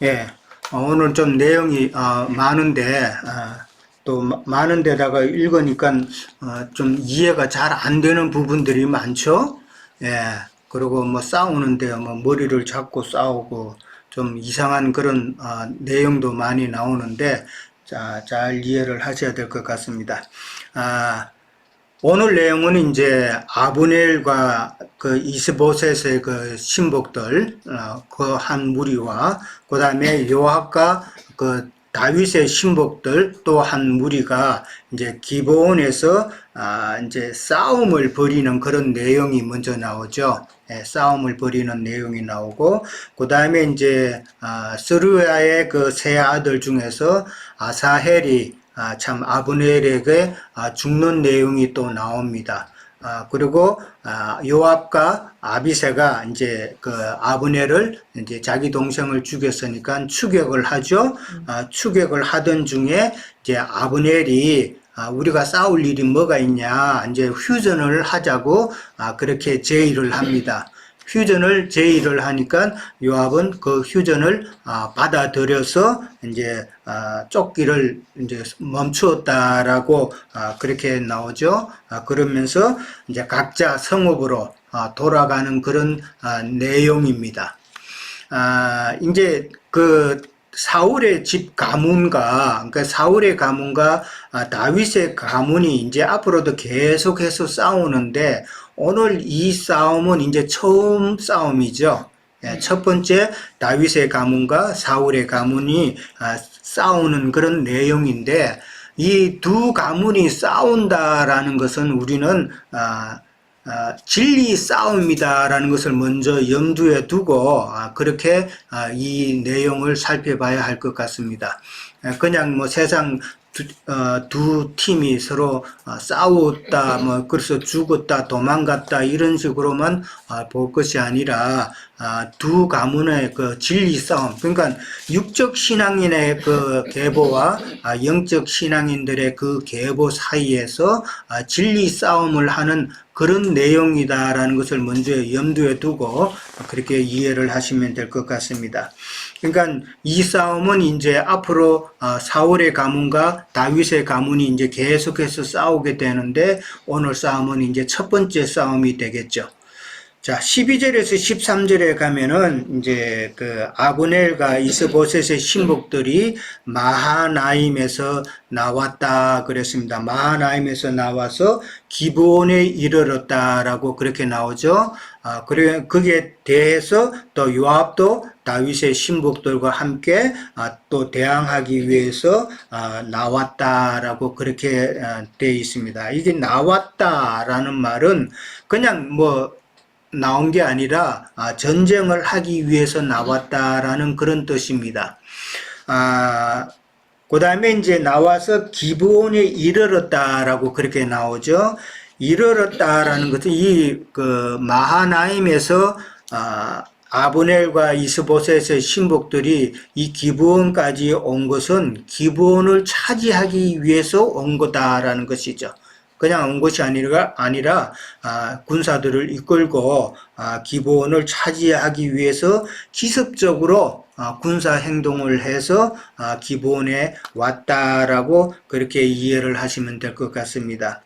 예, 오늘 좀 내용이 많은데 또 많은 데다가 읽으니까 좀 이해가 잘 안 되는 부분들이 많죠. 예, 그리고 뭐 싸우는데 뭐 머리를 잡고 싸우고 좀 이상한 그런 내용도 많이 나오는데 자, 잘 이해를 하셔야 될 것 같습니다. 아, 오늘 내용은 이제 아브넬과 그 이스보셋의 그 신복들 그 한 무리와 그 다음에 요압과 그 다윗의 신복들 또 한 무리가 이제 기브온에서 이제 싸움을 벌이는 그런 내용이 먼저 나오죠. 예, 싸움을 벌이는 내용이 나오고 그 다음에 이제 스루야의 그 세 아들 중에서 아사헬이 참 아브넬에게 죽는 내용이 또 나옵니다. 그리고 요압과 아비새가 이제 그 아브넬을 이제 자기 동생을 죽였으니까 추격을 하죠. 추격을 하던 중에 이제 아브넬이 우리가 싸울 일이 뭐가 있냐 이제 휴전을 하자고 그렇게 제의를 합니다. 휴전을 제의를 하니까 요압은 그 휴전을 받아들여서 이제 쫓기를 이제 멈추었다라고 그렇게 나오죠. 그러면서 이제 각자 성읍으로 돌아가는 그런 내용입니다. 이제 그 사울의 집 가문과, 그러니까 사울의 가문과 다윗의 가문이 이제 앞으로도 계속해서 싸우는데, 오늘 이 싸움은 이제 처음 싸움이죠. 첫 번째 다윗의 가문과 사울의 가문이 싸우는 그런 내용인데, 이 두 가문이 싸운다라는 것은 우리는 진리 싸움이다라는 것을 먼저 염두에 두고 그렇게 이 내용을 살펴봐야 할 것 같습니다. 그냥 뭐 세상 두 팀이 서로 싸웠다, 뭐 그래서 죽었다, 도망갔다 이런 식으로만 볼 것이 아니라 두 가문의 그 진리 싸움, 그러니까 육적 신앙인의 그 계보와 영적 신앙인들의 그 계보 사이에서 진리 싸움을 하는 그런 내용이다라는 것을 먼저 염두에 두고 그렇게 이해를 하시면 될 것 같습니다. 그러니까 이 싸움은 이제 앞으로 사울의 가문과 다윗의 가문이 이제 계속해서 싸우게 되는데 오늘 싸움은 이제 첫 번째 싸움이 되겠죠. 자, 12절에서 13절에 가면은 이제 그 아브넬과 이스보셋의 신복들이 마하나임에서 나왔다 그랬습니다. 마하나임에서 나와서 기브온에 이르렀다라고 그렇게 나오죠. 그래 거기에 대해서 또 요압도 다윗의 신복들과 함께 또 대항하기 위해서 나왔다라고 그렇게 되어 있습니다. 이게 나왔다라는 말은 그냥 뭐 나온 게 아니라 전쟁을 하기 위해서 나왔다라는 그런 뜻입니다. 그 다음에 이제 나와서 기브온에 이르렀다라고 그렇게 나오죠. 이르렀다라는 것은 이 그 마하나임에서 아브넬과 이스보셋의 신복들이 이 기브온까지 온 것은 기브온을 차지하기 위해서 온 거다라는 것이죠. 그냥 온 것이 아니라 군사들을 이끌고 기브온을 차지하기 위해서 기습적으로 군사 행동을 해서 기브온에 왔다라고 그렇게 이해를 하시면 될 것 같습니다.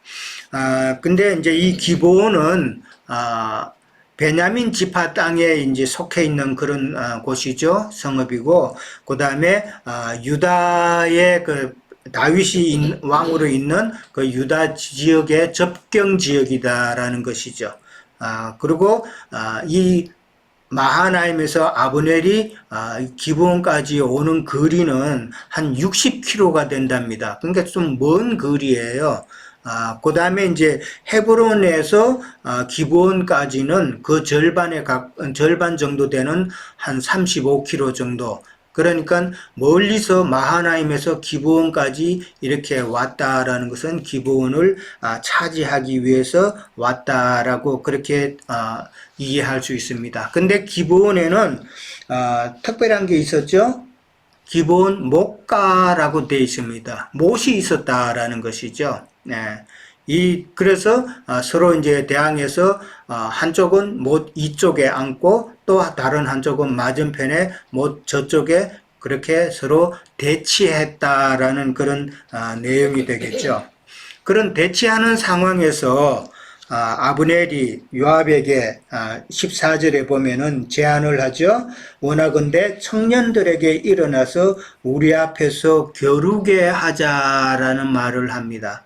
근데 이제 이 기브온은 베냐민 지파 땅에 이제 속해 있는 그런 곳이죠. 성읍이고, 그 다음에 유다의 그 다윗이 왕으로 있는 그 유다 지역의 접경 지역이다라는 것이죠. 그리고 이 마하나임에서 아브넬이 기브온까지 오는 거리는 한 60km가 된답니다. 그러니까 좀 먼 거리예요. 그 다음에 이제 헤브론에서 기브온까지는 그 절반 정도 되는 한 35km 정도. 그러니까 멀리서 마하나임에서 기브온까지 이렇게 왔다라는 것은 기브온을 차지하기 위해서 왔다라고 그렇게 이해할 수 있습니다. 근데 기브온에는 특별한 게 있었죠. 기브온 못가라고 되어 있습니다. 못이 있었다라는 것이죠. 네. 그래서 서로 이제 대항해서 한쪽은 못 이쪽에 앉고 또 다른 한쪽은 맞은편에 못 저쪽에 그렇게 서로 대치했다라는 그런 내용이 되겠죠. 그런 대치하는 상황에서 아브넬이 요압에게 14절에 보면은 제안을 하죠. 원하건대 청년들에게 일어나서 우리 앞에서 겨루게 하자라는 말을 합니다.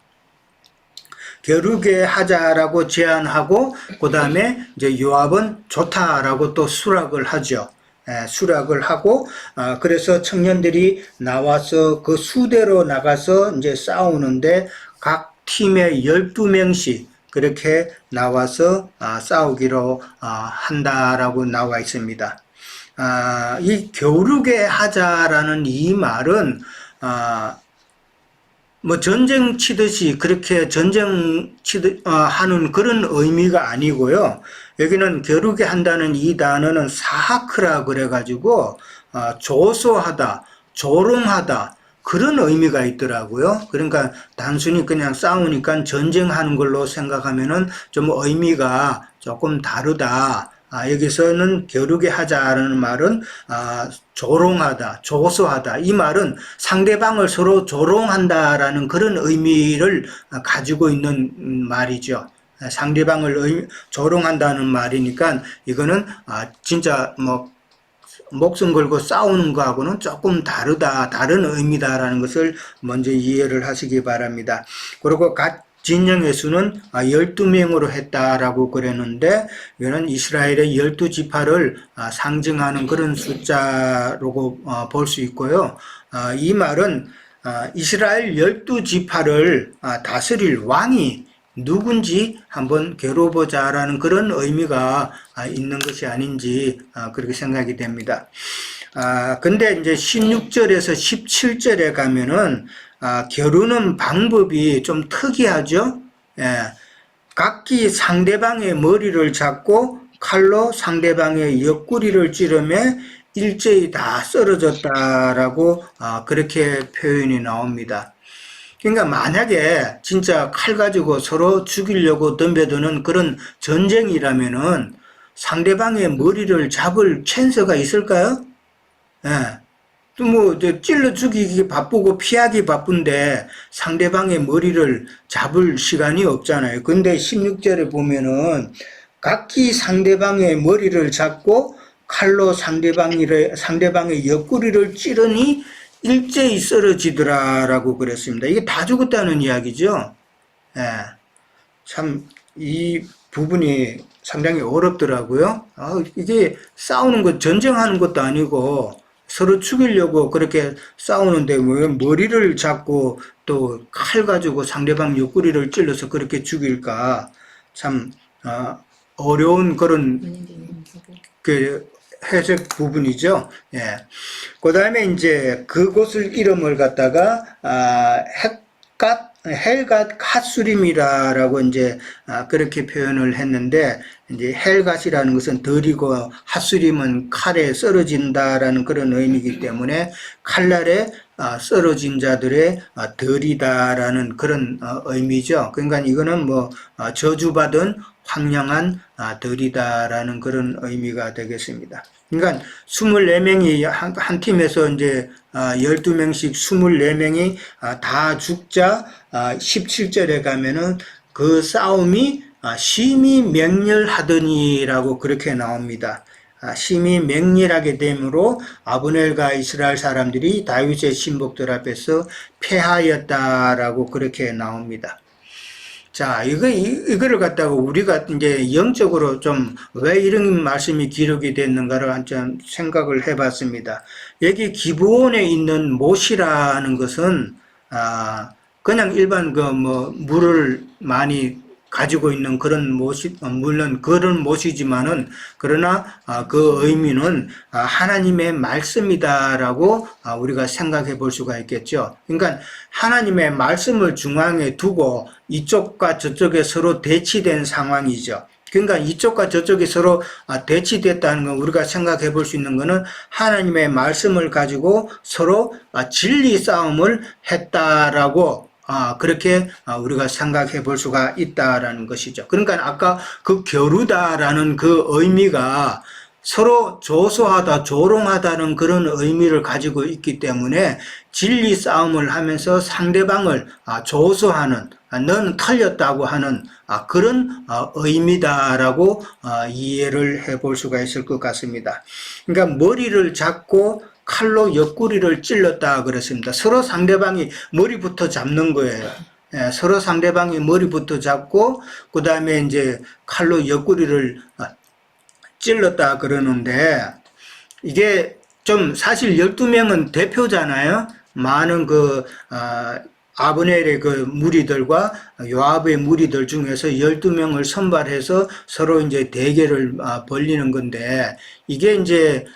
겨루게 하자라고 제안하고 그 다음에 이제 요압은 좋다라고 또 수락을 하죠. 수락을 하고 그래서 청년들이 나와서 그 수대로 나가서 이제 싸우는데 각 팀에 12명씩 그렇게 나와서 싸우기로 한다라고 나와 있습니다. 이 겨루게 하자라는 이 말은 뭐 전쟁 치듯이 그렇게 전쟁 하는 그런 의미가 아니고요. 여기는 겨루게 한다는 이 단어는 사하크라 그래가지고 조소하다, 조롱하다 그런 의미가 있더라고요. 그러니까 단순히 그냥 싸우니까 전쟁하는 걸로 생각하면은 좀 의미가 조금 다르다. 여기서는 겨루게 하자라는 말은 조롱하다, 조소하다. 이 말은 상대방을 서로 조롱한다라는 그런 의미를 가지고 있는 말이죠. 상대방을 조롱한다는 말이니까 이거는 진짜 뭐 목숨 걸고 싸우는 거하고는 조금 다르다, 다른 의미다라는 것을 먼저 이해를 하시기 바랍니다. 그리고 각 진영의 수는 12명으로 했다라고 그랬는데 이거는 이스라엘의 12지파를 상징하는 그런 숫자라고 볼 수 있고요. 이 말은 이스라엘 12지파를 다스릴 왕이 누군지 한번 겨뤄보자라는 그런 의미가 있는 것이 아닌지 그렇게 생각이 됩니다. 근데 이제 16절에서 17절에 가면은 겨루는 방법이 좀 특이하죠. 각기 상대방의 머리를 잡고 칼로 상대방의 옆구리를 찌르며 일제히 다 쓰러졌다라고 그렇게 표현이 나옵니다. 그러니까 만약에 진짜 칼 가지고 서로 죽이려고 덤벼드는 그런 전쟁이라면은 상대방의 머리를 잡을 찬스가 있을까요? 또 뭐 찔러 죽이기 바쁘고 피하기 바쁜데 상대방의 머리를 잡을 시간이 없잖아요. 근데 16절에 보면은 각기 상대방의 머리를 잡고 칼로 상대방의 옆구리를 찌르니 일제히 쓰러지더라라고 그랬습니다. 이게 다 죽었다는 이야기죠. 참 이 부분이 상당히 어렵더라고요. 이게 싸우는 것, 전쟁하는 것도 아니고 서로 죽이려고 그렇게 싸우는데 왜 머리를 잡고 또 칼 가지고 상대방 옆구리를 찔러서 그렇게 죽일까? 참 어려운 그런 그 해석 부분이죠. 그 다음에 이제 그곳을 이름을 갖다가 헬갓 핫수림이라고 이제 그렇게 표현을 했는데 이제 헬갓이라는 것은 덜이고 핫수림은 칼에 쓰러진다라는 그런 의미이기 때문에 칼날에 쓰러진 자들의 덜이다라는 그런 의미죠. 그러니까 이거는 뭐 저주받은 황량한 덜이다라는 그런 의미가 되겠습니다. 그러니까 24명이 한 팀에서 이제 12명씩 24명이 다 죽자 17절에 가면은 그 싸움이 심히 맹렬하더니라고 그렇게 나옵니다. 심히 맹렬하게 되므로 아브넬과 이스라엘 사람들이 다윗의 신복들 앞에서 패하였다라고 그렇게 나옵니다. 자, 이거를 갖다가 우리가 이제 영적으로 좀 왜 이런 말씀이 기록이 됐는가를 한참 생각을 해 봤습니다. 여기 기브온에 있는 못이라는 것은, 그냥 일반 물을 많이 가지고 있는 그런 못이, 물론 그런 못이지만은, 그러나 그 의미는 하나님의 말씀이다라고 우리가 생각해 볼 수가 있겠죠. 그러니까 하나님의 말씀을 중앙에 두고 이쪽과 저쪽에 서로 대치된 상황이죠. 그러니까 이쪽과 저쪽이 서로 대치됐다는 건 우리가 생각해 볼 수 있는 것은 하나님의 말씀을 가지고 서로 진리 싸움을 했다라고 그렇게 우리가 생각해 볼 수가 있다라는 것이죠. 그러니까 아까 그 겨루다라는 그 의미가 서로 조소하다, 조롱하다는 그런 의미를 가지고 있기 때문에 진리 싸움을 하면서 상대방을 조소하는, 너는 틀렸다고 하는 그런 의미다라고 이해를 해볼 수가 있을 것 같습니다. 그러니까 머리를 잡고 칼로 옆구리를 찔렀다 그랬습니다. 서로 상대방이 머리부터 잡는 거예요. 예, 서로 상대방이 머리부터 잡고 그 다음에 이제 칼로 옆구리를 찔렀다 그러는데, 이게 좀 사실 12명은 대표잖아요. 많은 아브넬의 그 무리들과 요압의 무리들 중에서 12명을 선발해서 서로 이제 대결을 벌리는 건데, 이게 이제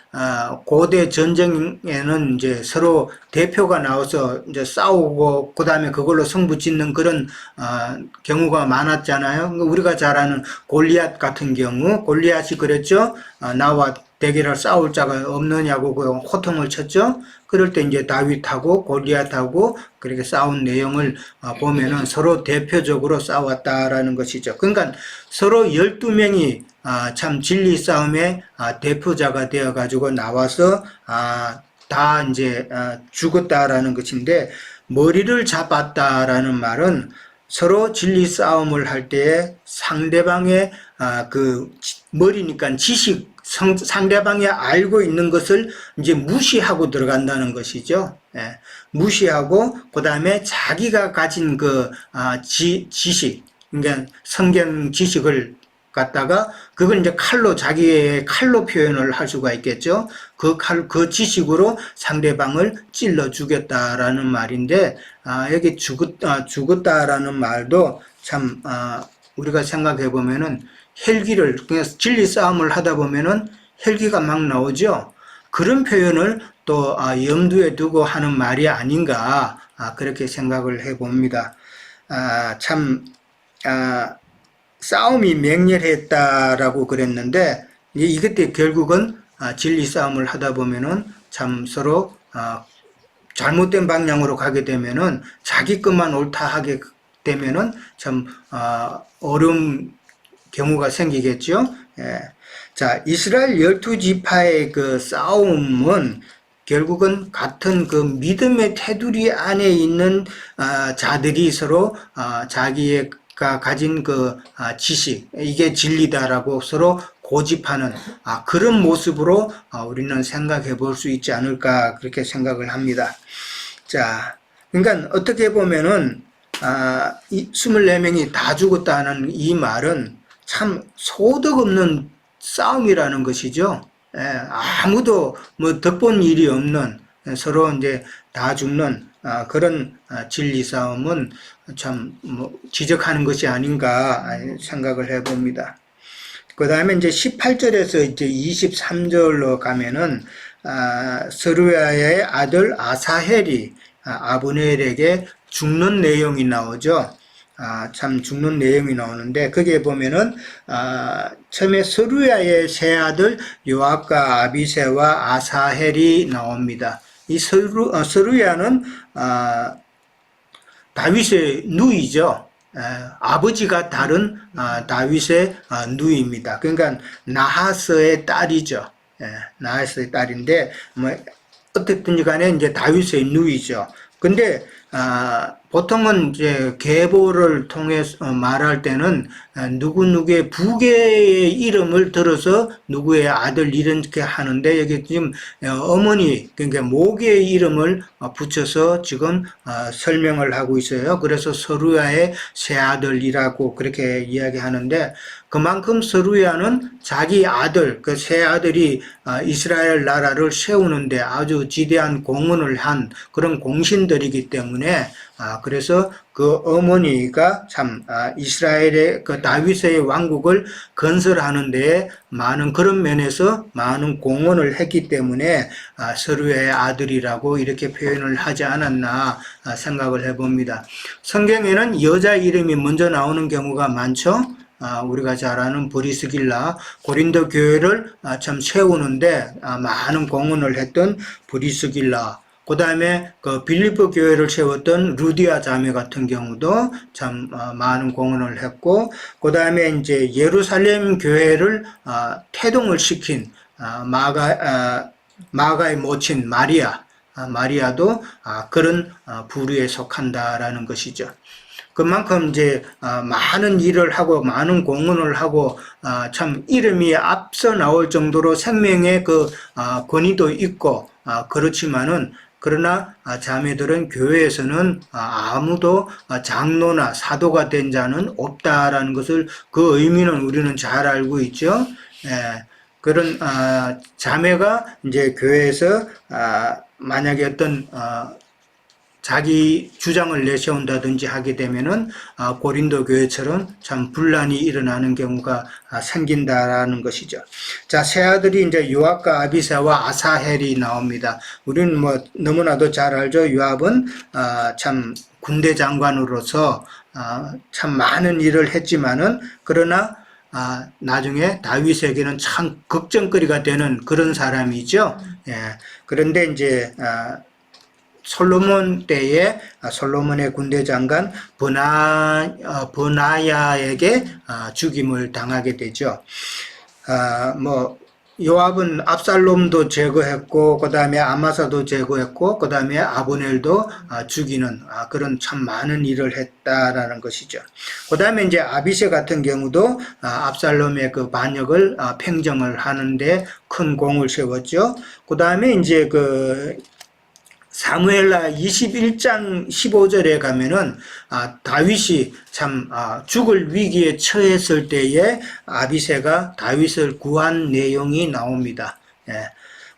고대 전쟁에는 이제 서로 대표가 나와서 이제 싸우고 그다음에 그걸로 승부 짓는 그런 경우가 많았잖아요. 우리가 잘 아는 골리앗 같은 경우, 골리앗이 그랬죠. 나와 대결할 싸울 자가 없느냐고 그 호통을 쳤죠. 그럴 때 이제 다윗하고 골리앗하고 그렇게 싸운 내용을 보면은 서로 대표적으로 싸웠다라는 것이죠. 그러니까 서로 12명이 참 진리 싸움의 대표자가 되어 가지고 나와서 다 이제 죽었다라는 것인데, 머리를 잡았다라는 말은 서로 진리 싸움을 할 때에 상대방의 그 머리니까 지식, 상대방이 알고 있는 것을 이제 무시하고 들어간다는 것이죠. 예, 무시하고 그 다음에 자기가 가진 그 지식, 그러니까 성경 지식을 갖다가 그걸 이제 칼로, 자기의 칼로 표현을 할 수가 있겠죠. 그 지식으로 상대방을 찔러 죽였다라는 말인데, 여기 죽었다라는 말도 참 우리가 생각해 보면은 헬기를, 그냥 진리 싸움을 하다 보면은 헬기가 막 나오죠. 그런 표현을 또 염두에 두고 하는 말이 아닌가, 그렇게 생각을 해 봅니다. 참 싸움이 맹렬했다라고 그랬는데, 이것 때 결국은 진리 싸움을 하다 보면은 참 서로 잘못된 방향으로 가게 되면은, 자기 것만 옳다 하게 되면은 참 어려운 경우가 생기겠죠. 예. 자, 이스라엘 12지파의 그 싸움은 결국은 같은 그 믿음의 테두리 안에 있는 자들이 서로 자기가 가진 그 지식, 이게 진리다라고 서로 고집하는 그런 모습으로 우리는 생각해 볼 수 있지 않을까, 그렇게 생각을 합니다. 자, 그러니까 어떻게 보면은 이 24명이 다 죽었다는 이 말은 참 소득 없는 싸움이라는 것이죠. 예, 아무도 뭐 덕본 일이 없는, 서로 이제 다 죽는 그런 진리 싸움은 참 뭐 지적하는 것이 아닌가 생각을 해봅니다. 그 다음에 이제 18절에서 이제 23절로 가면은 스루야의 아들 아사헬이 아브넬에게 죽는 내용이 나오죠. 참 죽는 내용이 나오는데, 거기에 보면은 처음에 스루야의 세 아들 요압과 아비새와 아사헬이 나옵니다. 이 스루야는 다윗의 누이죠. 아버지가 다른 다윗의 누이입니다. 그러니까 나하스의 딸이죠. 나하스의 딸인데, 뭐 어쨌든지 간에 이제 다윗의 누이죠. 근데 보통은 이제 계보를 통해서 말할 때는 누구누구의 부계의 이름을 들어서 누구의 아들 이렇게 하는데, 여기 지금 어머니, 그러니까 모계의 이름을 붙여서 지금 설명을 하고 있어요. 그래서 서루야의 세 아들이라고 그렇게 이야기하는데, 그만큼 서루야는 자기 아들, 그 세 아들이 이스라엘 나라를 세우는데 아주 지대한 공헌을 한 그런 공신들이기 때문에, 그래서 그 어머니가 참 이스라엘의 그 다윗의 왕국을 건설하는 데에 많은, 그런 면에서 많은 공헌을 했기 때문에 서루야의 아들이라고 이렇게 표현을 하지 않았나 생각을 해봅니다. 성경에는 여자 이름이 먼저 나오는 경우가 많죠. 우리가 잘 아는 브리스길라, 고린도 교회를 참 세우는데 많은 공헌을 했던 브리스길라, 그 다음에 그 빌립보 교회를 세웠던 루디아 자매 같은 경우도 참 많은 공헌을 했고, 그 다음에 이제 예루살렘 교회를 태동을 시킨 마가의 모친 마리아도 그런 부류에 속한다라는 것이죠. 그만큼 이제 많은 일을 하고 많은 공헌을 하고 참 이름이 앞서 나올 정도로 생명의 그 권위도 있고 그렇지만은 그러나 자매들은 교회에서는 아무도 장로나 사도가 된 자는 없다라는 것을 그 의미는 우리는 잘 알고 있죠. 예, 그런 자매가 이제 교회에서 만약에 어떤 자기 주장을 내세운다든지 하게 되면은 고린도 교회처럼 참 분란이 일어나는 경우가 생긴다라는 것이죠. 자, 세 아들이 이제 요압과 아비새와 아사헬이 나옵니다. 우리는 뭐 너무나도 잘 알죠. 요압은 참 군대 장관으로서 참 많은 일을 했지만은 그러나 나중에 다윗에게는 참 걱정거리가 되는 그런 사람이죠. 예. 그런데 이제 솔로몬 때에 솔로몬의 군대 장관 버나야에게 죽임을 당하게 되죠. 뭐 요압은 압살롬도 제거했고 그 다음에 아마사도 제거했고 그 다음에 아브넬도 죽이는 그런 참 많은 일을 했다라는 것이죠. 그 다음에 이제 아비새 같은 경우도 압살롬의 그 반역을 팽정을 하는데 큰 공을 세웠죠. 그 다음에 이제 그 사무엘하 21장 15절에 가면은 다윗이 참 죽을 위기에 처했을 때에 아비새가 다윗을 구한 내용이 나옵니다. 예.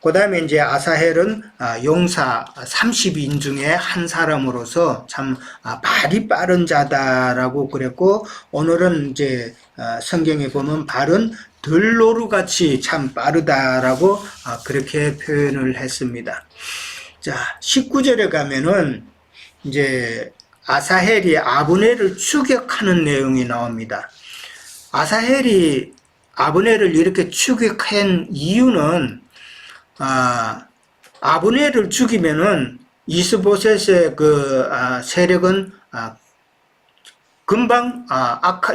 그 다음에 이제 아사헬은 용사 30인 중에 한 사람으로서 참 발이 빠른 자다라고 그랬고, 오늘은 이제 성경에 보면 발은 들노루같이 참 빠르다라고 그렇게 표현을 했습니다. 자, 19절에 가면은 이제 아사헬이 아브넬을 추격하는 내용이 나옵니다. 아사헬이 아브넬을 이렇게 추격한 이유는 아브넬을 죽이면은 이스보셋의 그 세력은 금방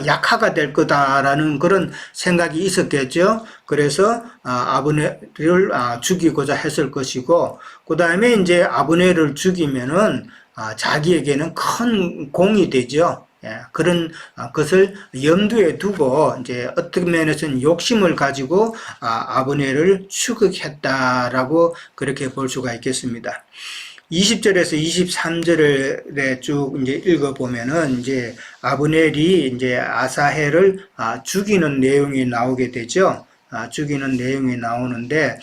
약화가 될 거다라는 그런 생각이 있었겠죠. 그래서 아브넬을 죽이고자 했을 것이고, 그 다음에 이제 아브넬을 죽이면은 자기에게는 큰 공이 되죠. 예, 그런 것을 염두에 두고 이제 어떤 면에서는 욕심을 가지고 아브넬을 추격했다라고 그렇게 볼 수가 있겠습니다. 20절에서 23절에 쭉 이제 읽어보면은 이제 아브넬이 이제 아사헬을 죽이는 내용이 나오게 되죠. 죽이는 내용이 나오는데,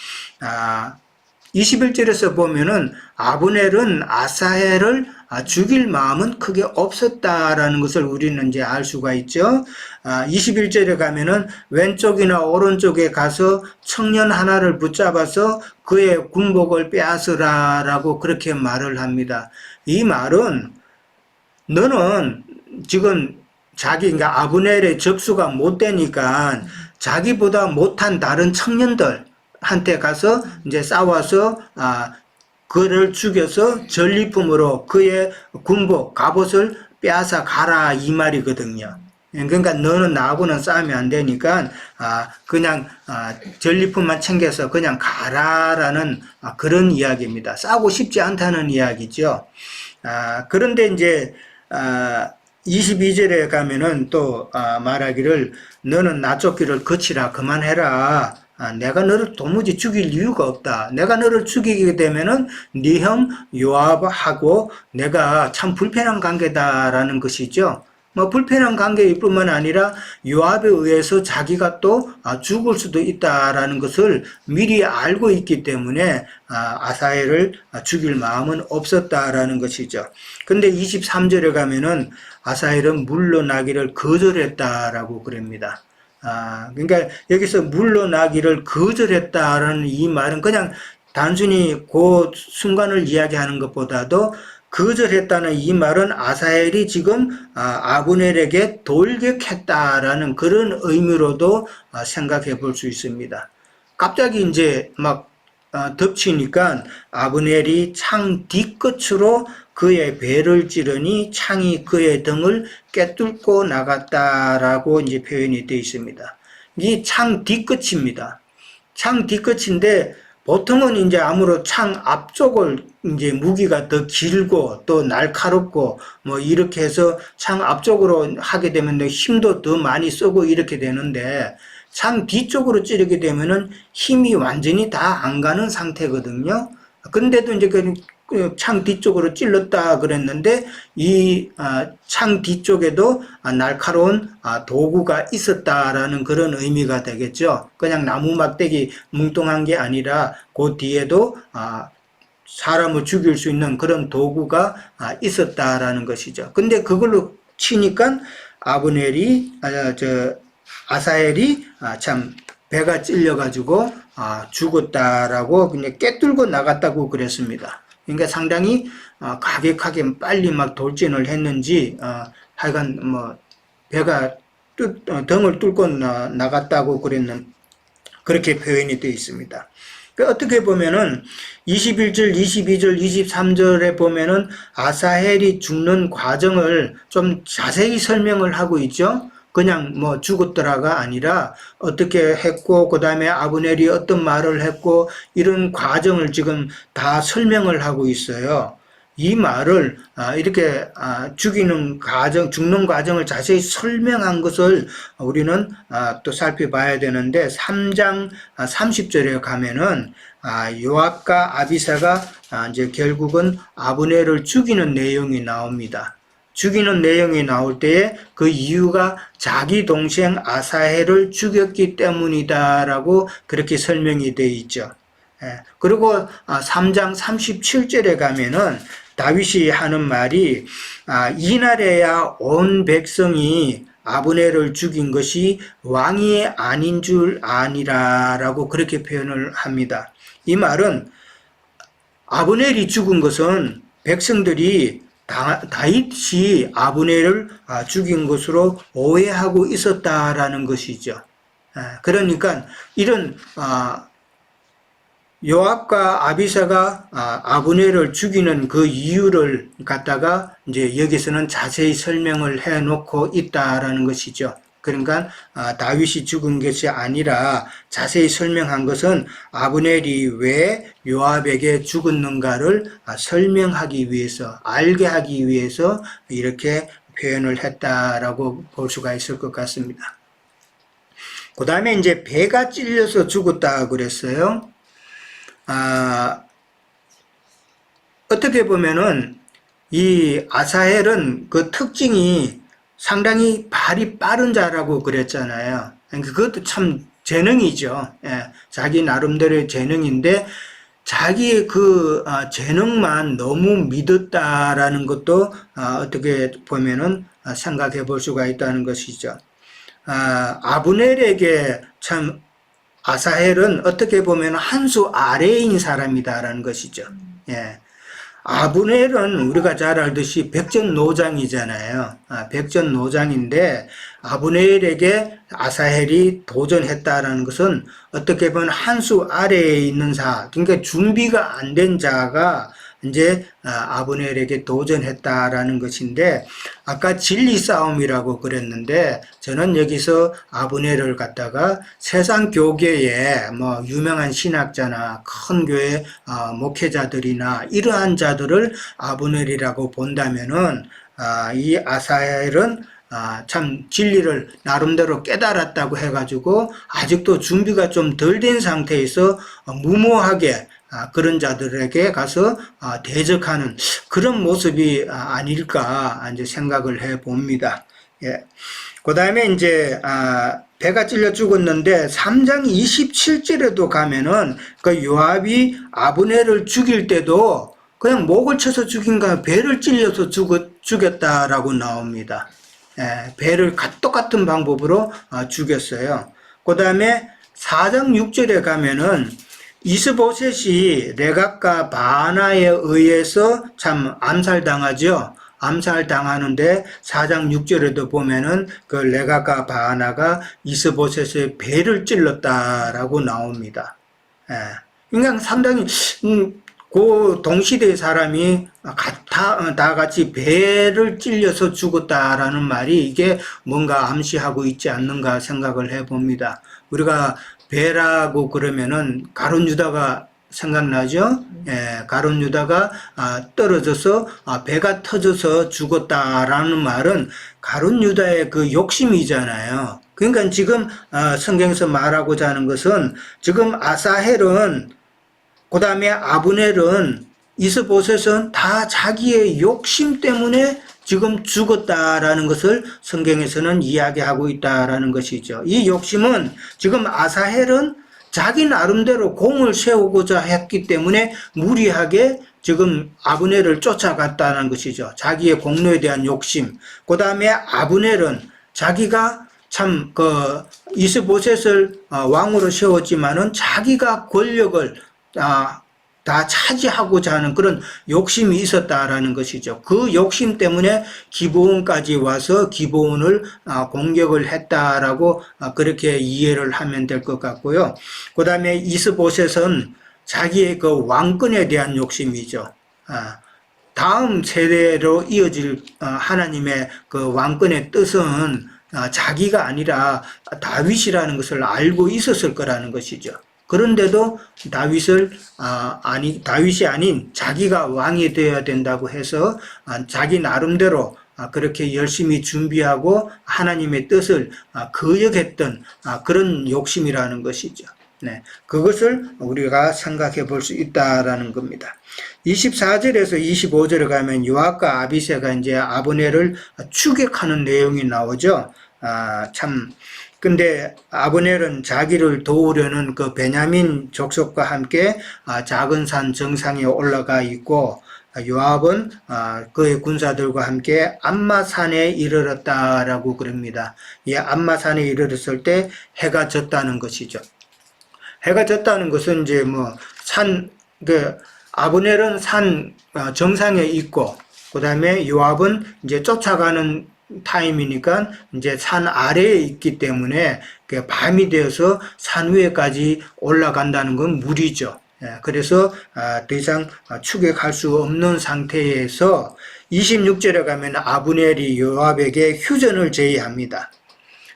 21절에서 보면은 아브넬은 아사헬을 죽일 마음은 크게 없었다라는 것을 우리는 이제 알 수가 있죠. 21절에 가면은 왼쪽이나 오른쪽에 가서 청년 하나를 붙잡아서 그의 군복을 빼앗으라라고 그렇게 말을 합니다. 이 말은 너는 지금 그러니까 아브넬의 접수가 못 되니까 자기보다 못한 다른 청년들한테 가서 이제 싸워서 그를 죽여서 전리품으로 그의 군복, 갑옷을 빼앗아 가라 이 말이거든요. 그러니까 너는 나하고는 싸우면 안 되니까 그냥 전리품만 챙겨서 그냥 가라라는 그런 이야기입니다. 싸우고 싶지 않다는 이야기죠. 그런데 이제 22절에 가면은 또 말하기를 너는 나 쫓기를 그치라 그만해라. 내가 너를 도무지 죽일 이유가 없다. 내가 너를 죽이게 되면은 네 형 요압하고 내가 참 불편한 관계다라는 것이죠. 뭐 불편한 관계일 뿐만 아니라 요압에 의해서 자기가 또 죽을 수도 있다라는 것을 미리 알고 있기 때문에 아사헬을 죽일 마음은 없었다라는 것이죠. 근데 23절에 가면은 아사헬은 물러나기를 거절했다라고 그럽니다. 그러니까 여기서 물러나기를 거절했다라는 이 말은 그냥 단순히 그 순간을 이야기하는 것보다도 거절했다는 이 말은 아사헬이 지금 아브넬에게 돌격했다라는 그런 의미로도 생각해 볼 수 있습니다. 갑자기 이제 막 덮치니까 아브넬이 창 뒤끝으로 그의 배를 찌르니 창이 그의 등을 꿰뚫고 나갔다라고 이제 표현이 되어 있습니다. 이 창 뒤끝입니다. 창 뒤끝인데 보통은 이제 아무로 창 앞쪽을 이제 무기가 더 길고 또 날카롭고 뭐 이렇게 해서 창 앞쪽으로 하게 되면 힘도 더 많이 쓰고 이렇게 되는데 창 뒤쪽으로 찌르게 되면은 힘이 완전히 다 안 가는 상태거든요. 근데도 이제 그 창 뒤쪽으로 찔렀다 그랬는데 이 창 뒤쪽에도 날카로운 도구가 있었다라는 그런 의미가 되겠죠. 그냥 나무 막대기 뭉뚱한 게 아니라 그 뒤에도 사람을 죽일 수 있는 그런 도구가 있었다라는 것이죠. 근데 그걸로 치니까 아사헬이 참 배가 찔려가지고 죽었다라고 그냥 꿰뚫고 나갔다고 그랬습니다. 그러니까 상당히 가격하게 빨리 막 돌진을 했는지 하여간 뭐 배가 등을 뚫고 나갔다고 그렇게 표현이 되어 있습니다. 어떻게 보면은 21절, 22절, 23절에 보면은 아사헬이 죽는 과정을 좀 자세히 설명을 하고 있죠. 그냥 뭐 죽었더라가 아니라 어떻게 했고 그 다음에 아브넬이 어떤 말을 했고 이런 과정을 지금 다 설명을 하고 있어요. 이 말을 이렇게 죽는 과정을 자세히 설명한 것을 우리는 또 살펴봐야 되는데 3장 30절에 가면은 요압과 아비사가 이제 결국은 아브넬을 죽이는 내용이 나옵니다. 죽이는 내용이 나올 때에 그 이유가 자기 동생 아사헬을 죽였기 때문이다라고 그렇게 설명이 되어 있죠. 그리고 3장 37절에 가면은 다윗이 하는 말이 이날에야 온 백성이 아브넬을 죽인 것이 왕이 아닌 줄 아니라라고 그렇게 표현을 합니다. 이 말은 아브넬이 죽은 것은 백성들이 다윗이 아브넬을 죽인 것으로 오해하고 있었다라는 것이죠. 그러니까 이런 요압과 아비사가 아브넬을 죽이는 그 이유를 갖다가 이제 여기서는 자세히 설명을 해 놓고 있다라는 것이죠. 그러니까 다윗이 죽은 것이 아니라 자세히 설명한 것은 아브넬이 왜 요압에게 죽었는가를 설명하기 위해서, 알게 하기 위해서 이렇게 표현을 했다라고 볼 수가 있을 것 같습니다. 그 다음에 이제 배가 찔려서 죽었다 그랬어요. 어떻게 보면은 이 아사헬은 그 특징이 상당히 발이 빠른 자라고 그랬잖아요. 그것도 참 재능이죠. 자기 나름대로의 재능인데 자기의 그 재능만 너무 믿었다라는 것도 어떻게 보면은 생각해 볼 수가 있다는 것이죠. 아브넬에게 참 아사헬은 어떻게 보면 한 수 아래인 사람이다라는 것이죠. 아브넬은 우리가 잘 알듯이 백전노장이잖아요. 백전노장인데 아브넬에게 아사헬이 도전했다라는 것은 어떻게 보면 한 수 아래에 있는 그러니까 준비가 안 된 자가 이제 아브넬에게 도전했다라는 것인데 아까 진리 싸움이라고 그랬는데 저는 여기서 아브넬을 갖다가 세상 교계에 뭐 유명한 신학자나 큰 교회 목회자들이나 이러한 자들을 아브넬이라고 본다면은 이 아사헬은 참 진리를 나름대로 깨달았다고 해가지고 아직도 준비가 좀 덜 된 상태에서 무모하게 그런 자들에게 가서 대적하는 그런 모습이 아닐까 이제 생각을 해 봅니다. 그 다음에 이제 배가 찔려 죽었는데 3장 27절에도 가면은 그 요압이 아브넬을 죽일 때도 그냥 목을 쳐서 죽인가 배를 찔려서 죽였다라고 나옵니다. 배를 똑같은 방법으로 죽였어요. 그 다음에 4장 6절에 가면은 이스보셋이 레갑과 바나에 의해서 참 암살당하죠. 암살당하는데 4장 6절에도 보면은 그 레갑과 바나가 이스보셋의 배를 찔렀다라고 나옵니다. 그러니까 상당히 그 동시대의 사람이 다 같이 배를 찔려서 죽었다라는 말이 이게 뭔가 암시하고 있지 않는가 생각을 해봅니다. 우리가 배라고 그러면은 가룟 유다가 생각나죠? 예, 가룟 유다가 떨어져서 배가 터져서 죽었다라는 말은 가룟 유다의 그 욕심이잖아요. 그러니까 지금 성경에서 말하고자 하는 것은 지금 아사헬은 그 다음에 아브넬은 이스보셋은 다 자기의 욕심 때문에 지금 죽었다라는 것을 성경에서는 이야기하고 있다라는 것이죠. 이 욕심은 지금 아사헬은 자기 나름대로 공을 세우고자 했기 때문에 무리하게 지금 아브넬을 쫓아갔다는 것이죠. 자기의 공로에 대한 욕심. 그 다음에 아브넬은 자기가 참 이스보셋을 왕으로 세웠지만은 자기가 권력을 다 차지하고자 하는 그런 욕심이 있었다라는 것이죠. 그 욕심 때문에 기브온까지 와서 기브온을 공격을 했다라고 그렇게 이해를 하면 될 것 같고요. 그 다음에 이스보셋은 자기의 그 왕권에 대한 욕심이죠. 다음 세대로 이어질 하나님의 그 왕권의 뜻은 자기가 아니라 다윗이라는 것을 알고 있었을 거라는 것이죠. 그런데도 다윗이 아닌 자기가 왕이 되어야 된다고 해서 자기 나름대로 그렇게 열심히 준비하고 하나님의 뜻을 거역했던 그런 욕심이라는 것이죠. 네, 그것을 우리가 생각해 볼 수 있다라는 겁니다. 24절에서 25절에 가면 요압과 아비새가 이제 아브넬을 추격하는 내용이 나오죠. 근데 아브넬은 자기를 도우려는 그 베냐민 족속과 함께 작은 산 정상에 올라가 있고, 요압은 그의 군사들과 함께 암마산에 이르렀다라고 그럽니다. 이 암마산에 이르렀을 때 해가 졌다는 것이죠. 해가 졌다는 것은 이제 아브넬은 산 정상에 있고, 그 다음에 요압은 이제 쫓아가는 타임이니까 이제 산 아래에 있기 때문에 밤이 되어서 산 위에까지 올라간다는 건 무리죠. 그래서 더 이상 추격할 수 없는 상태에서 26절에 가면 아브넬이 요압에게 휴전을 제의합니다.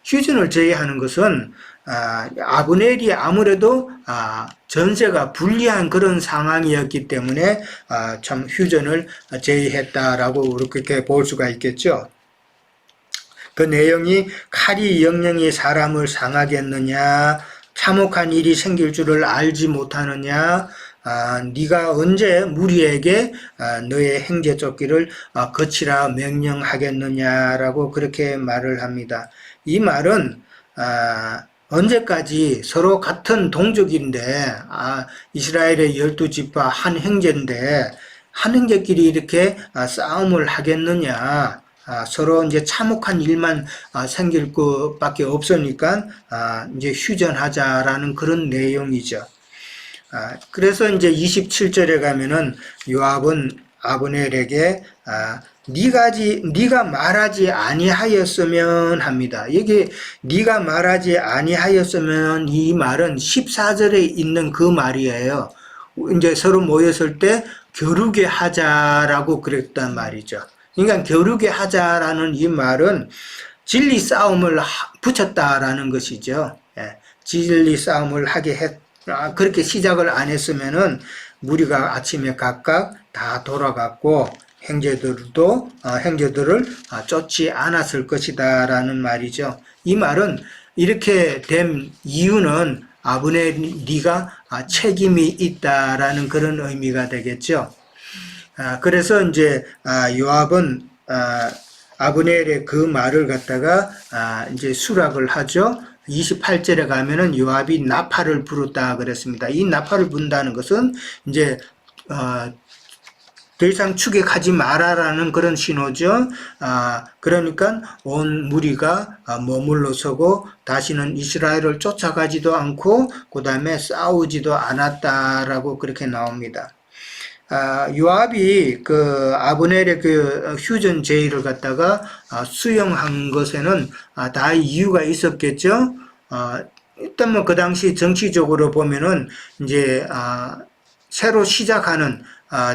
휴전을 제의하는 것은 아브넬이 아무래도 전세가 불리한 그런 상황이었기 때문에 참 휴전을 제의했다라고 그렇게 볼 수가 있겠죠. 그 내용이 칼이 영영이 사람을 상하겠느냐, 참혹한 일이 생길 줄을 알지 못하느냐, 네가 언제 무리에게 너의 행제쫓기를 거치라 명령하겠느냐라고 그렇게 말을 합니다. 이 말은 언제까지 서로 같은 동족인데 이스라엘의 12지파 한 형제인데 한 형제끼리 이렇게 싸움을 하겠느냐, 서로 이제 참혹한 일만 생길 것밖에 없으니까 이제 휴전하자라는 그런 내용이죠. 그래서 이제 27절에 가면은 요압은 아브넬에게 네가 말하지 아니하였으면 합니다. 이게 네가 말하지 아니하였으면 이 말은 14절에 있는 그 말이에요. 이제 서로 모였을 때 겨루게 하자라고 그랬단 말이죠. 그러니까 겨루게 하자라는 이 말은 진리 싸움을 붙였다라는 것이죠. 진리 싸움을 그렇게 시작을 안 했으면은 무리가 아침에 각각 다 돌아갔고 형제들을 쫓지 않았을 것이다라는 말이죠. 이 말은 이렇게 된 이유는 아브넬이 네가 책임이 있다라는 그런 의미가 되겠죠. 그래서 이제 요압은 아브넬의 그 말을 갖다가 이제 수락을 하죠. 28절에 가면은 요압이 나팔을 부르다 그랬습니다. 이 나팔을 분다는 것은 이제 더 이상 추격하지 마라라는 그런 신호죠. 그러니까 온 무리가 머물러 서고 다시는 이스라엘을 쫓아가지도 않고 그 다음에 싸우지도 않았다라고 그렇게 나옵니다. 요압이 그 아브넬의 그 휴전 제의를 갖다가 수용한 것에는 다 이유가 있었겠죠. 일단 뭐 그 당시 정치적으로 보면은 이제 새로 시작하는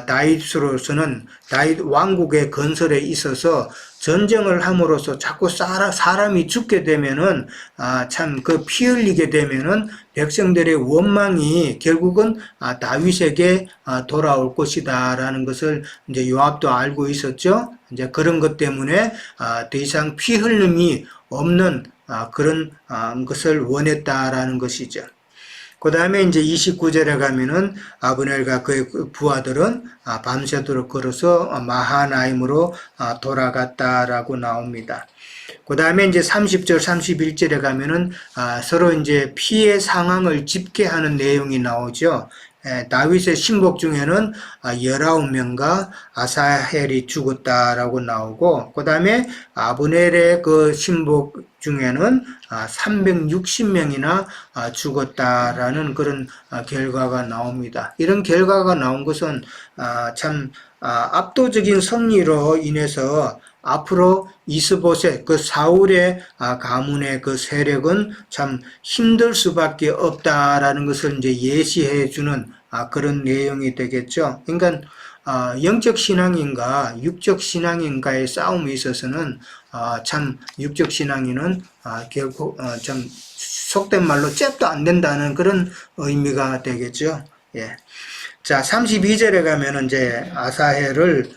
다윗으로서는 다윗 왕국의 건설에 있어서 전쟁을 함으로써 자꾸 사람이 죽게 되면은 참 그 피 흘리게 되면은 백성들의 원망이 결국은 다윗에게 돌아올 것이다라는 것을 이제 요압도 알고 있었죠. 이제 그런 것 때문에 더 이상 피 흘림이 없는 그런 것을 원했다라는 것이죠. 그 다음에 이제 29절에 가면은 아브넬과 그의 부하들은 밤새도록 걸어서 마하나임으로 돌아갔다라고 나옵니다. 그 다음에 이제 30절, 31절에 가면은 서로 이제 피해 상황을 집계하는 내용이 나오죠. 다윗의 신복 중에는 19명과 아사헬이 죽었다라고 나오고, 그 다음에 아브넬의 그 신복 중에는 360명이나 죽었다라는 그런 결과가 나옵니다. 이런 결과가 나온 것은 참 압도적인 승리로 인해서 앞으로 이스보셋 그 사울의 가문의 그 세력은 참 힘들 수밖에 없다라는 것을 이제 예시해 주는 그런 내용이 되겠죠. 그러니까 영적 신앙인과 육적 신앙인과의 싸움에 있어서는 참 육적 신앙인은 결국 참 속된 말로 잽도 안 된다는 그런 의미가 되겠죠. 예. 자, 32절에 가면은 이제 아사헬을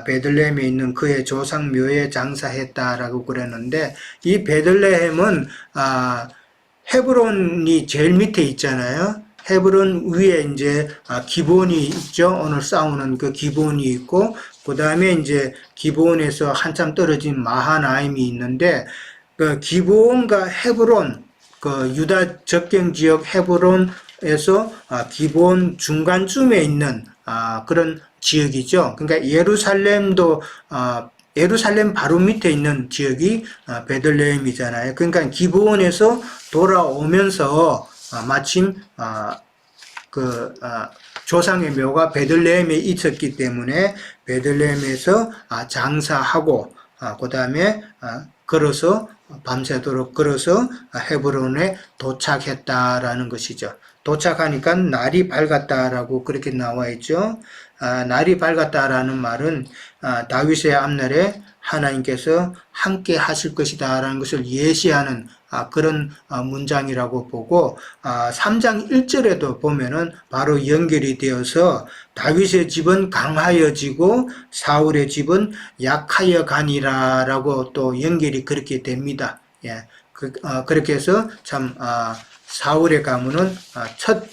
베들레헴에 있는 그의 조상 묘에 장사했다라고 그랬는데, 이 베들레헴은 헤브론이 제일 밑에 있잖아요. 헤브론 위에 이제 기본이 있죠. 오늘 싸우는 그 기본이 있고, 그 다음에 이제 기본에서 한참 떨어진 마하나임이 있는데, 그 기본과 헤브론, 그 유다 접경 지역 헤브론에서 기본 중간쯤에 있는 그런 지역이죠. 그러니까 예루살렘도 예루살렘 바로 밑에 있는 지역이 베들레헴이잖아요. 그러니까 기브온에서 돌아오면서 마침 그 조상의 묘가 베들레헴에 있었기 때문에 베들레헴에서 장사하고 그 다음에 걸어서 밤새도록 걸어서 헤브론에 도착했다라는 것이죠. 도착하니까 날이 밝았다라고 그렇게 나와 있죠. 날이 밝았다라는 말은 다윗의 앞날에 하나님께서 함께 하실 것이다라는 것을 예시하는 그런 문장이라고 보고 3장 1절에도 보면은 바로 연결이 되어서 다윗의 집은 강하여지고 사울의 집은 약하여 가니라라고 또 연결이 그렇게 됩니다. 예, 그렇게 해서 참 사울의 가문은 첫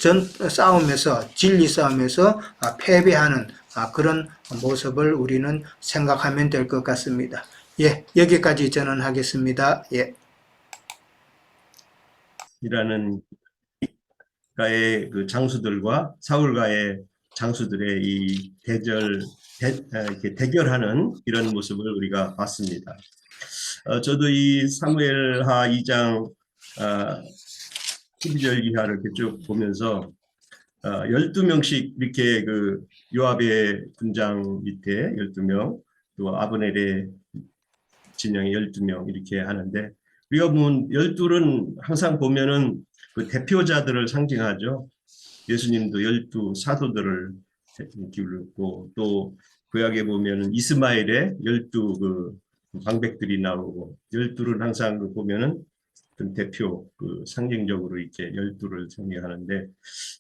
싸움에서 진리 싸움에서 패배하는 그런 모습을 우리는 생각하면 될 것 같습니다. 예, 여기까지 저는 하겠습니다. 예. 이라는 가의 그 장수들과 사울가의 장수들의 이 이렇게 대결하는 이런 모습을 우리가 봤습니다. 저도 이 사무엘하 2장 12절 이하를 이렇게 쭉 보면서 12명씩 이렇게 그 요압의 군장 밑에 12명, 또 아브넬의 진영에 12명 이렇게 하는데, 우리가 보면 12은 항상 보면은 그 대표자들을 상징하죠. 예수님도 12 사도들을 기울였고, 또 구약에 보면은 이스마엘의 12 그 방백들이 나오고, 12는 항상 그 보면은 대표 그 상징적으로 이렇게 12를 상징하는데,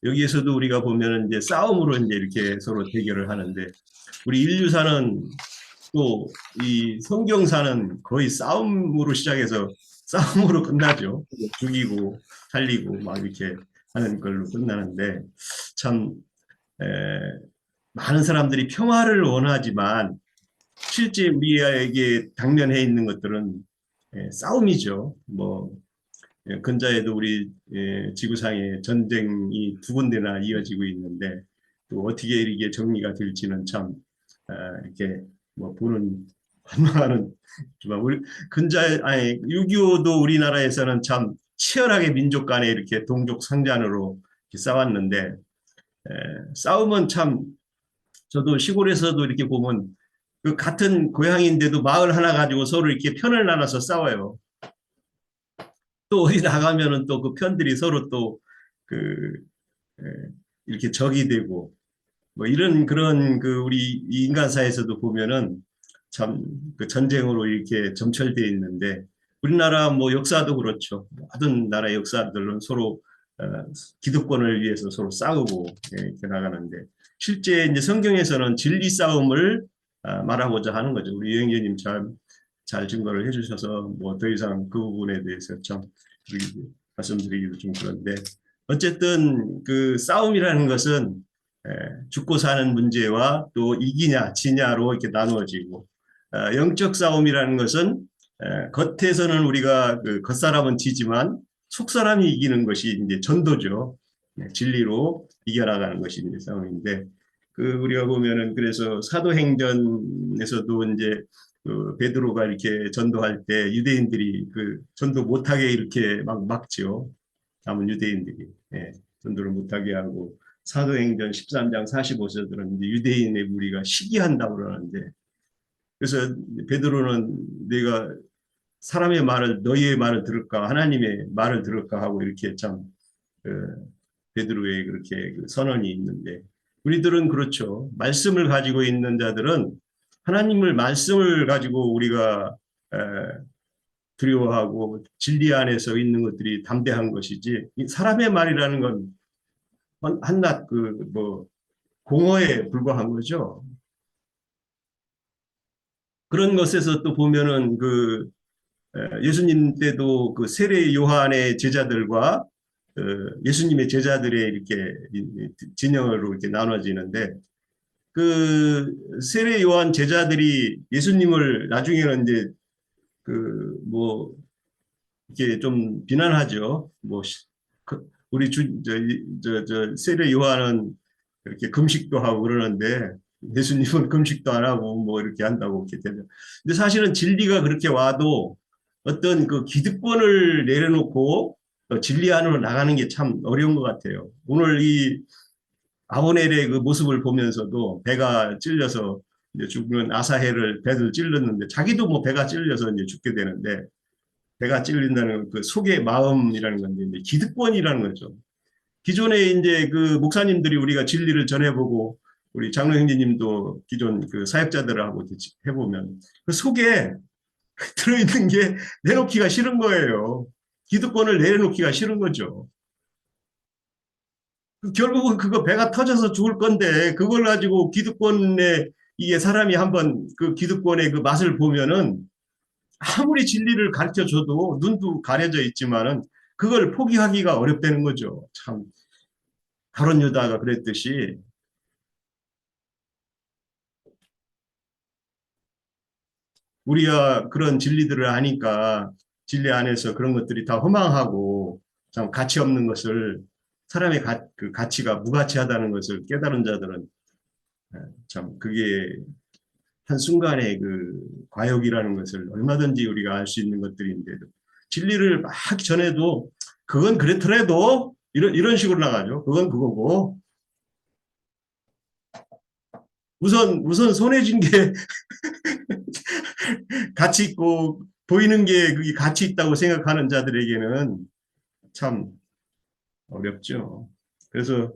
여기에서도 우리가 보면은 이제 싸움으로 이제 이렇게 서로 대결을 하는데, 우리 인류사는 또 이 성경사는 거의 싸움으로 시작해서 싸움으로 끝나죠. 죽이고 살리고 막 이렇게 하는 걸로 끝나는데, 참 많은 사람들이 평화를 원하지만 실제 우리에게 당면해 있는 것들은 싸움이죠. 뭐 근자에도 우리 지구상에 전쟁이 2군데나 이어지고 있는데, 또 어떻게 이게 정리가 될지는 참 이렇게 뭐 보는 관망하는, 정말 우리 근자 6.25도 우리나라에서는 참 치열하게 민족 간에 이렇게 동족 상잔으로 이렇게 싸웠는데, 싸움은 참 저도 시골에서도 이렇게 보면 그 같은 고향인데도 마을 하나 가지고 서로 이렇게 편을 나눠서 싸워요. 또 어디 나가면은 또 그 편들이 서로 또 그 이렇게 적이 되고, 뭐 이런 그런 그 우리 인간사에서도 보면은 참 그 전쟁으로 이렇게 점철되어 있는데 우리나라 뭐 역사도 그렇죠. 모든 나라의 역사들은 서로 기득권을 위해서 서로 싸우고 이렇게 나가는데 실제 이제 성경에서는 진리 싸움을 말하고자 하는 거죠. 우리 여행자님 잘 증거를 해주셔서 뭐 더 이상 그 부분에 대해서 좀 말씀드리기도 좀 그런데 어쨌든 그 싸움이라는 것은 죽고 사는 문제와 또 이기냐 지냐로 이렇게 나누어지고 영적 싸움이라는 것은 겉에서는 우리가 그 겉사람은 지지만 속사람이 이기는 것이 이제 전도죠. 진리로 이겨나가는 것이 이제 싸움인데 그 우리가 보면은 그래서 사도행전에서도 이제 그 베드로가 이렇게 전도할 때 유대인들이 그 전도 못하게 이렇게 막 막지요. 남은 유대인들이 전도를 못하게 하고 사도행전 13장 45절들은 이제 유대인의 무리가 시기한다고 그러는데 그래서 베드로는 내가 사람의 말을 너희의 말을 들을까 하나님의 말을 들을까 하고 이렇게 참 베드로의 그렇게 그 선언이 있는데 우리들은 그렇죠. 말씀을 가지고 있는 자들은 하나님을 말씀을 가지고 우리가 두려워하고 진리 안에서 있는 것들이 담대한 것이지 사람의 말이라는 건 한낱 그 뭐 공허에 불과한 거죠. 그런 것에서 또 보면은 그 예수님 때도 그 세례 요한의 제자들과 예수님의 제자들의 이렇게 진영으로 이렇게 나눠지는데 그 세례 요한 제자들이 예수님을 나중에는 이제 그 뭐 이렇게 좀 비난하죠. 뭐 우리 저 세례 요한은 이렇게 금식도 하고 그러는데 예수님은 금식도 안 하고 뭐 이렇게 한다고 이렇게 되죠. 근데 사실은 진리가 그렇게 와도 어떤 그 기득권을 내려놓고 진리 안으로 나가는 게 참 어려운 것 같아요. 오늘 이 아보넬의 그 모습을 보면서도 배가 찔려서 이제 죽는 아사헬을 배를 찔렀는데 자기도 뭐 배가 찔려서 이제 죽게 되는데 배가 찔린다는 그 속의 마음이라는 건데 이제 기득권이라는 거죠. 기존에 이제 그 목사님들이 우리가 진리를 전해보고 우리 장로 형제님도 기존 그 사역자들하고 해보면 그 속에 들어있는 게 내놓기가 싫은 거예요. 기득권을 내놓기가 싫은 거죠. 결국은 그거 배가 터져서 죽을 건데 그걸 가지고 기득권에 이게 사람이 한번 그 기득권의 그 맛을 보면은 아무리 진리를 가르쳐 줘도 눈도 가려져 있지만은 그걸 포기하기가 어렵다는 거죠. 참 가룟 유다가 그랬듯이 우리가 그런 진리들을 아니까 진리 안에서 그런 것들이 다 허망하고 참 가치 없는 것을 사람의 그 가치가 무가치하다는 것을 깨달은 자들은 참 그게 한순간의 그 과욕이라는 것을 얼마든지 우리가 알 수 있는 것들인데도 진리를 막 전해도 그건 그렇더라도 이런 식으로 나가죠. 그건 그거고 우선 손해진 게 가치 있고 보이는 게 그게 가치 있다고 생각하는 자들에게는 참 어렵죠. 그래서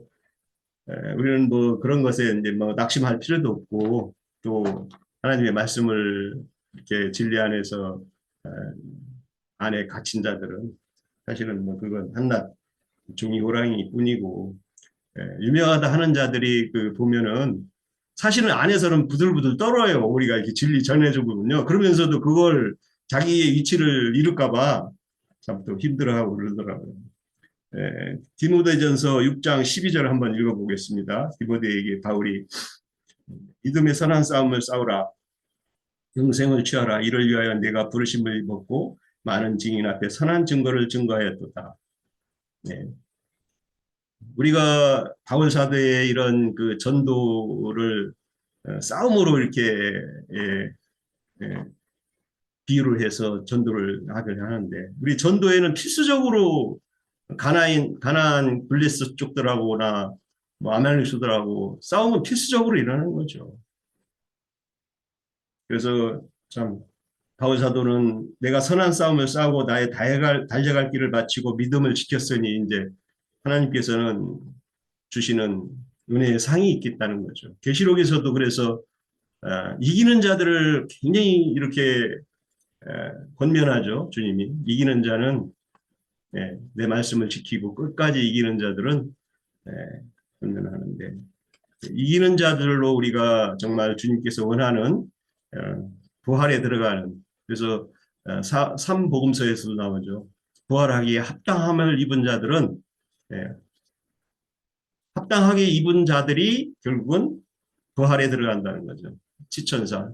우리는 뭐 그런 것에 이제 뭐 낙심할 필요도 없고 또 하나님의 말씀을 이렇게 진리 안에서 안에 갇힌 자들은 사실은 뭐 그건 한낱 종이 호랑이 뿐이고 유명하다 하는 자들이 그 보면은 사실은 안에서는 부들부들 떨어요. 우리가 이렇게 진리 전해주거든요. 그러면서도 그걸 자기의 위치를 잃을까봐 참 또 힘들어하고 그러더라고요. 디모데전서 6장 12절 한번 읽어보겠습니다. 디모데에게 바울이 믿음의 선한 싸움을 싸우라. 영생을 취하라. 이를 위하여 내가 부르심을 입었고 많은 증인 앞에 선한 증거를 증거하였도다. 네. 우리가 바울 사도의 이런 그 전도를 싸움으로 이렇게 비유를 해서 전도를 하려 하는데 우리 전도에는 필수적으로 가나안 블레스 쪽들하고나 뭐 아말렉들하고 싸움은 필수적으로 일어나는 거죠. 그래서 참 바울 사도는 내가 선한 싸움을 싸우고 나의 달려갈 길을 마치고 믿음을 지켰으니 이제 하나님께서는 주시는 은혜의 상이 있겠다는 거죠. 계시록에서도 그래서 이기는 자들을 굉장히 이렇게 권면하죠. 주님이. 이기는 자는 내 말씀을 지키고 끝까지 이기는 자들은 예, 권면하는데 이기는 자들로 우리가 정말 주님께서 원하는 부활에 들어가는 그래서 삼복음서에서도 나오죠. 부활하기에 합당함을 입은 자들은 예, 합당하게 입은 자들이 결국은 부활에 들어간다는 거죠. 지천사,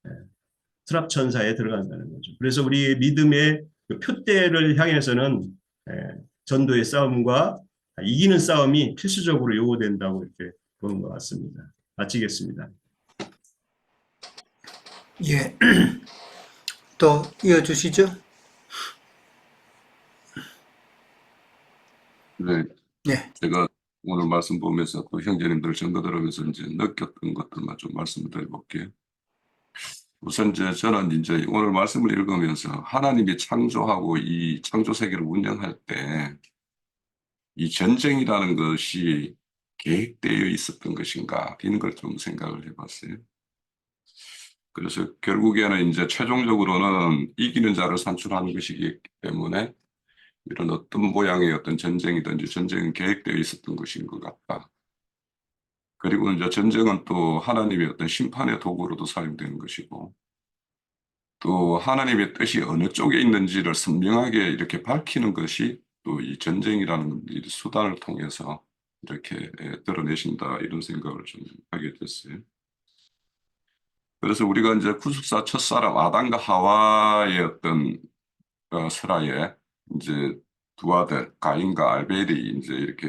예, 트랍천사에 들어간다는 거죠. 그래서 우리의 믿음의 그 표대를 향해서는 예, 전도의 싸움과 이기는 싸움이 필수적으로 요구된다고 이렇게 보는 것 같습니다. 마치겠습니다. 예. 또 이어주시죠. 네, 예. 제가 오늘 말씀 보면서 또 형제님들 전거 들으면서 이제 느꼈던 것들만 좀 말씀을 드려볼게요. 우선 이제 저는 이제 오늘 말씀을 읽으면서 하나님이 창조하고 이 창조 세계를 운영할 때 이 전쟁이라는 것이 계획되어 있었던 것인가 이런 걸 좀 생각을 해봤어요. 그래서 결국에는 이제 최종적으로는 이기는 자를 산출하는 것이기 때문에 이런 어떤 모양의 어떤 전쟁이든지 전쟁은 계획되어 있었던 것인 것 같다. 그리고 이제 전쟁은 또 하나님의 어떤 심판의 도구로도 사용되는 것이고 또 하나님의 뜻이 어느 쪽에 있는지를 선명하게 이렇게 밝히는 것이 또 이 전쟁이라는 이 수단을 통해서 이렇게 드러내신다 이런 생각을 좀 하게 됐어요. 그래서 우리가 이제 구속사 첫사람 아담과 하와의 어떤 설화에 이제 두 아들 가인과 아벨이 이제 이렇게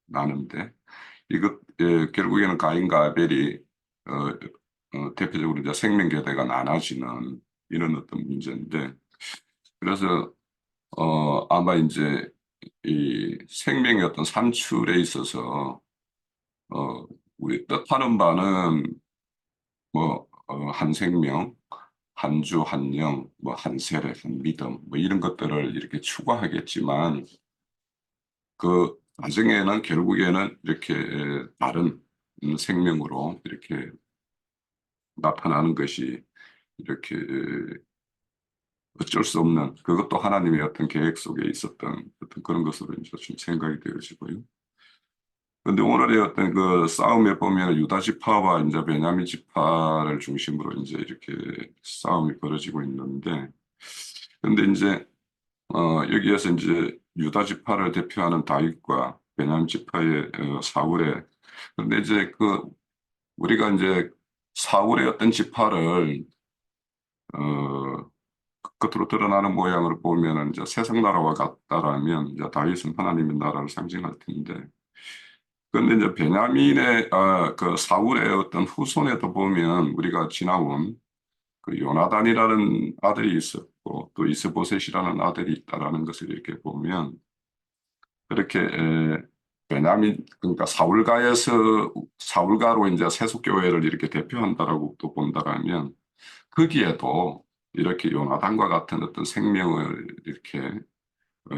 나는데 이것 결국에는 가인과 아벨이 대표적으로 이제 생명계대가 나눠지는 이런 어떤 문제인데 그래서 아마 이제 이 생명의 어떤 산출에 있어서 우리 뜻하는 바는 뭐 한 생명, 한 주, 한 영, 뭐 한 세례, 한 믿음, 뭐 이런 것들을 이렇게 추구하겠지만 그 나중에는 결국에는 이렇게 다른 생명으로 이렇게 나타나는 것이 이렇게 어쩔 수 없는 그것도 하나님의 어떤 계획 속에 있었던 어떤 그런 것으로 이제 좀 생각이 되어지고요. 근데 오늘의 어떤 그 싸움에 보면 유다 지파와 이제 베냐민 지파를 중심으로 이제 이렇게 싸움이 벌어지고 있는데, 근데 이제 여기에서 이제 유다 지파를 대표하는 다윗과 베냐민 지파의 사울의 근데 이제 그 우리가 이제 사울의 어떤 지파를 어, 겉으로 드러나는 모양을 보면은 이제 세상 나라와 같다라면 이제 다윗은 하나님의 나라를 상징할 텐데 그런데 이제 베냐민의 그 사울의 어떤 후손에도 보면 우리가 지나온 그 요나단이라는 아들이 있었고 또 이스보셋이라는 아들이 있다라는 것을 이렇게 보면 그렇게 베냐민 그러니까 사울가로 이제 세속교회를 이렇게 대표한다라고 또 본다라면 거기에도 이렇게 요나단과 같은 어떤 생명을 이렇게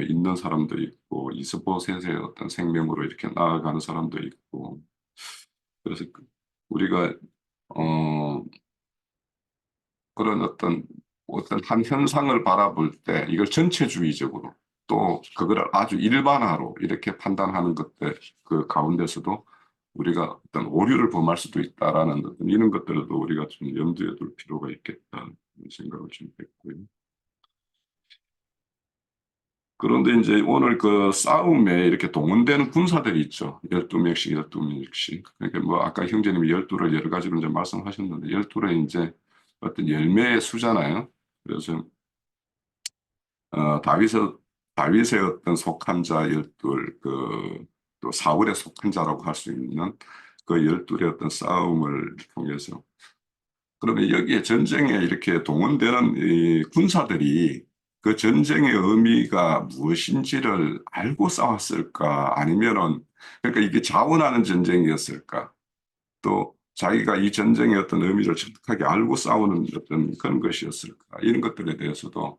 있는 사람도 있고 이스보셋의 어떤 생명으로 이렇게 나아가는 사람도 있고 그래서 우리가 어 그런 어떤 한 현상을 바라볼 때 이걸 전체주의적으로 또 그거를 아주 일반화로 이렇게 판단하는 것들 그 가운데서도 우리가 어떤 오류를 범할 수도 있다라는 어떤 이런 것들도 우리가 좀 염두에 둘 필요가 있겠다는 생각을 좀 했고요. 그런데 이제 오늘 그 싸움에 이렇게 동원되는 군사들이 있죠. 12명씩, 12명씩. 그러니까 뭐 아까 형제님이 12를 여러 가지로 이제 말씀하셨는데 12는 이제 어떤 열매의 수잖아요. 그래서 다윗의 어떤 속한 자 12, 또 사울의 속한 자라고 할 수 있는 그 12의 어떤 싸움을 통해서 그러면 여기에 전쟁에 이렇게 동원되는 이 군사들이 그 전쟁의 의미가 무엇인지를 알고 싸웠을까? 아니면은, 그러니까 이게 자원하는 전쟁이었을까? 또 자기가 이 전쟁의 어떤 의미를 정확하게 알고 싸우는 어떤 그런 것이었을까? 이런 것들에 대해서도,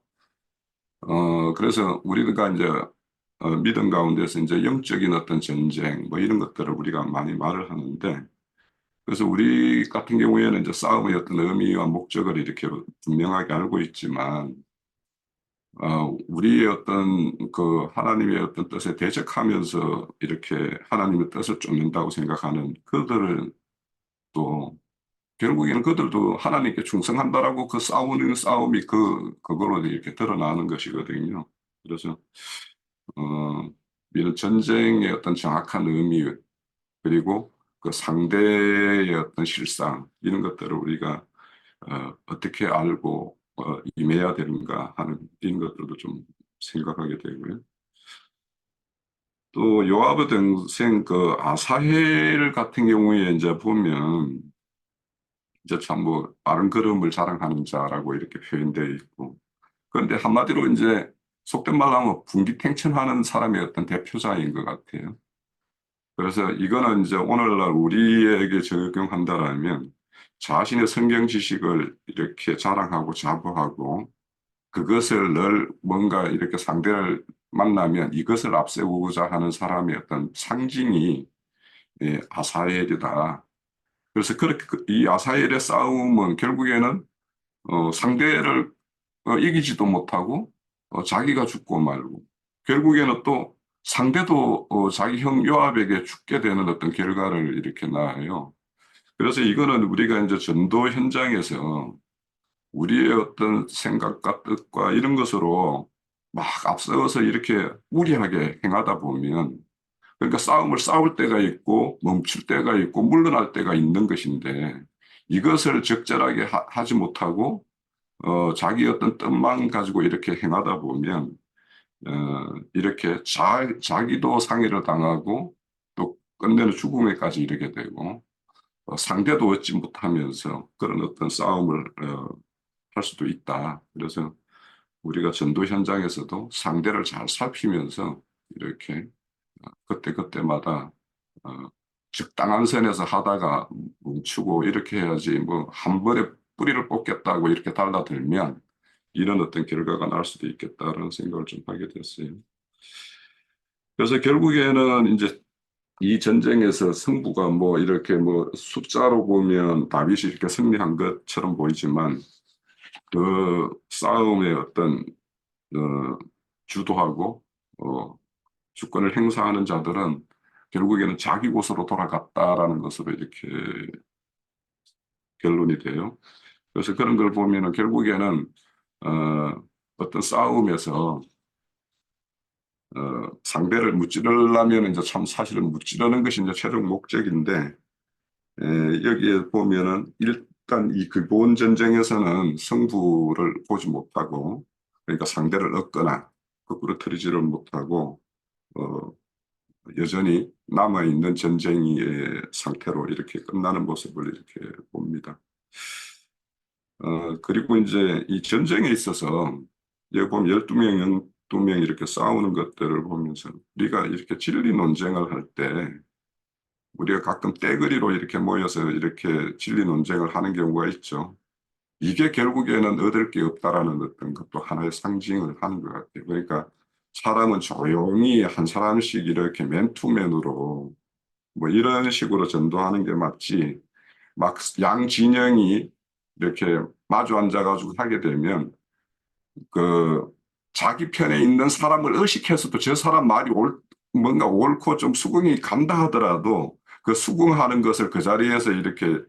그래서 우리가 이제 믿음 가운데서 이제 영적인 어떤 전쟁, 뭐 이런 것들을 우리가 많이 말을 하는데, 그래서 우리 같은 경우에는 이제 싸움의 어떤 의미와 목적을 이렇게 분명하게 알고 있지만, 우리의 어떤 그 하나님의 어떤 뜻에 대적하면서 이렇게 하나님의 뜻을 쫓는다고 생각하는 그들은 또 결국에는 그들도 하나님께 충성한다라고 그 싸우는 싸움이 그걸로 이렇게 드러나는 것이거든요. 그래서, 이런 전쟁의 어떤 정확한 의미, 그리고 그 상대의 어떤 실상, 이런 것들을 우리가 어떻게 알고 임해야 되는가 하는 이런 것들도 좀 생각하게 되고요. 또 요압의 동생 그 아사헬 같은 경우에 이제 보면 이제 참 뭐 빠른 걸음을 자랑하는 자라고 이렇게 표현되어 있고, 그런데 한마디로 이제 속된 말로 하면 분기탱천하는 사람의 어떤 대표자인 것 같아요. 그래서 이거는 이제 오늘날 우리에게 적용한다라면 자신의 성경 지식을 이렇게 자랑하고 자부하고 그것을 늘 뭔가 이렇게 상대를 만나면 이것을 앞세우고자 하는 사람의 어떤 상징이 아사엘이다. 그래서 그렇게 이 아사엘의 싸움은 결국에는 상대를 이기지도 못하고 자기가 죽고 말고 결국에는 또 상대도 자기 형 요압에게 죽게 되는 어떤 결과를 이렇게 낳아요. 그래서 이거는 우리가 이제 전도 현장에서 우리의 어떤 생각과 뜻과 이런 것으로 막 앞서서 이렇게 무리하게 행하다 보면 그러니까 싸움을 싸울 때가 있고 멈출 때가 있고 물러날 때가 있는 것인데 이것을 적절하게 하지 못하고 자기 어떤 뜻만 가지고 이렇게 행하다 보면 이렇게 자기도 상해를 당하고 또 끝내는 죽음에까지 이르게 되고 상대도 얻지 못하면서 그런 어떤 싸움을 할 수도 있다. 그래서 우리가 전도 현장에서도 상대를 잘 살피면서 이렇게 그때그때마다 어, 적당한 선에서 하다가 멈추고 이렇게 해야지 뭐 한 번에 뿌리를 뽑겠다고 이렇게 달라들면 이런 어떤 결과가 날 수도 있겠다라는 생각을 좀 하게 됐어요. 그래서 결국에는 이제 이 전쟁에서 승부가 뭐 이렇게 뭐 숫자로 보면 다윗이 이렇게 승리한 것처럼 보이지만 그 싸움의 어떤 주도하고 주권을 행사하는 자들은 결국에는 자기 곳으로 돌아갔다라는 것으로 이렇게 결론이 돼요. 그래서 그런 걸 보면은 결국에는 어떤 싸움에서 상대를 무찌르려면 이제 참 사실은 무찌르는 것이 이제 최종 목적인데 여기에 보면은 일단 이 기본 전쟁에서는 승부를 보지 못하고 그러니까 상대를 얻거나 거꾸로 틀지를 못하고 어, 여전히 남아있는 전쟁의 상태로 이렇게 끝나는 모습을 이렇게 봅니다. 그리고 이제 이 전쟁에 있어서 여기 보면 12명, 12명 이렇게 싸우는 것들을 보면서 우리가 이렇게 진리 논쟁을 할 때 우리가 가끔 떼거리로 이렇게 모여서 이렇게 진리 논쟁을 하는 경우가 있죠. 이게 결국에는 얻을 게 없다라는 어떤 것도 하나의 상징을 하는 것 같아요. 그러니까 사람은 조용히 한 사람씩 이렇게 맨투맨으로 뭐 이런 식으로 전도하는 게 맞지. 막 양 진영이 이렇게 마주 앉아가지고 하게 되면 그 자기 편에 있는 사람을 의식해서도 저 사람 말이 뭔가 옳고 좀 수긍이 간다 하더라도 그 수긍하는 것을 그 자리에서 이렇게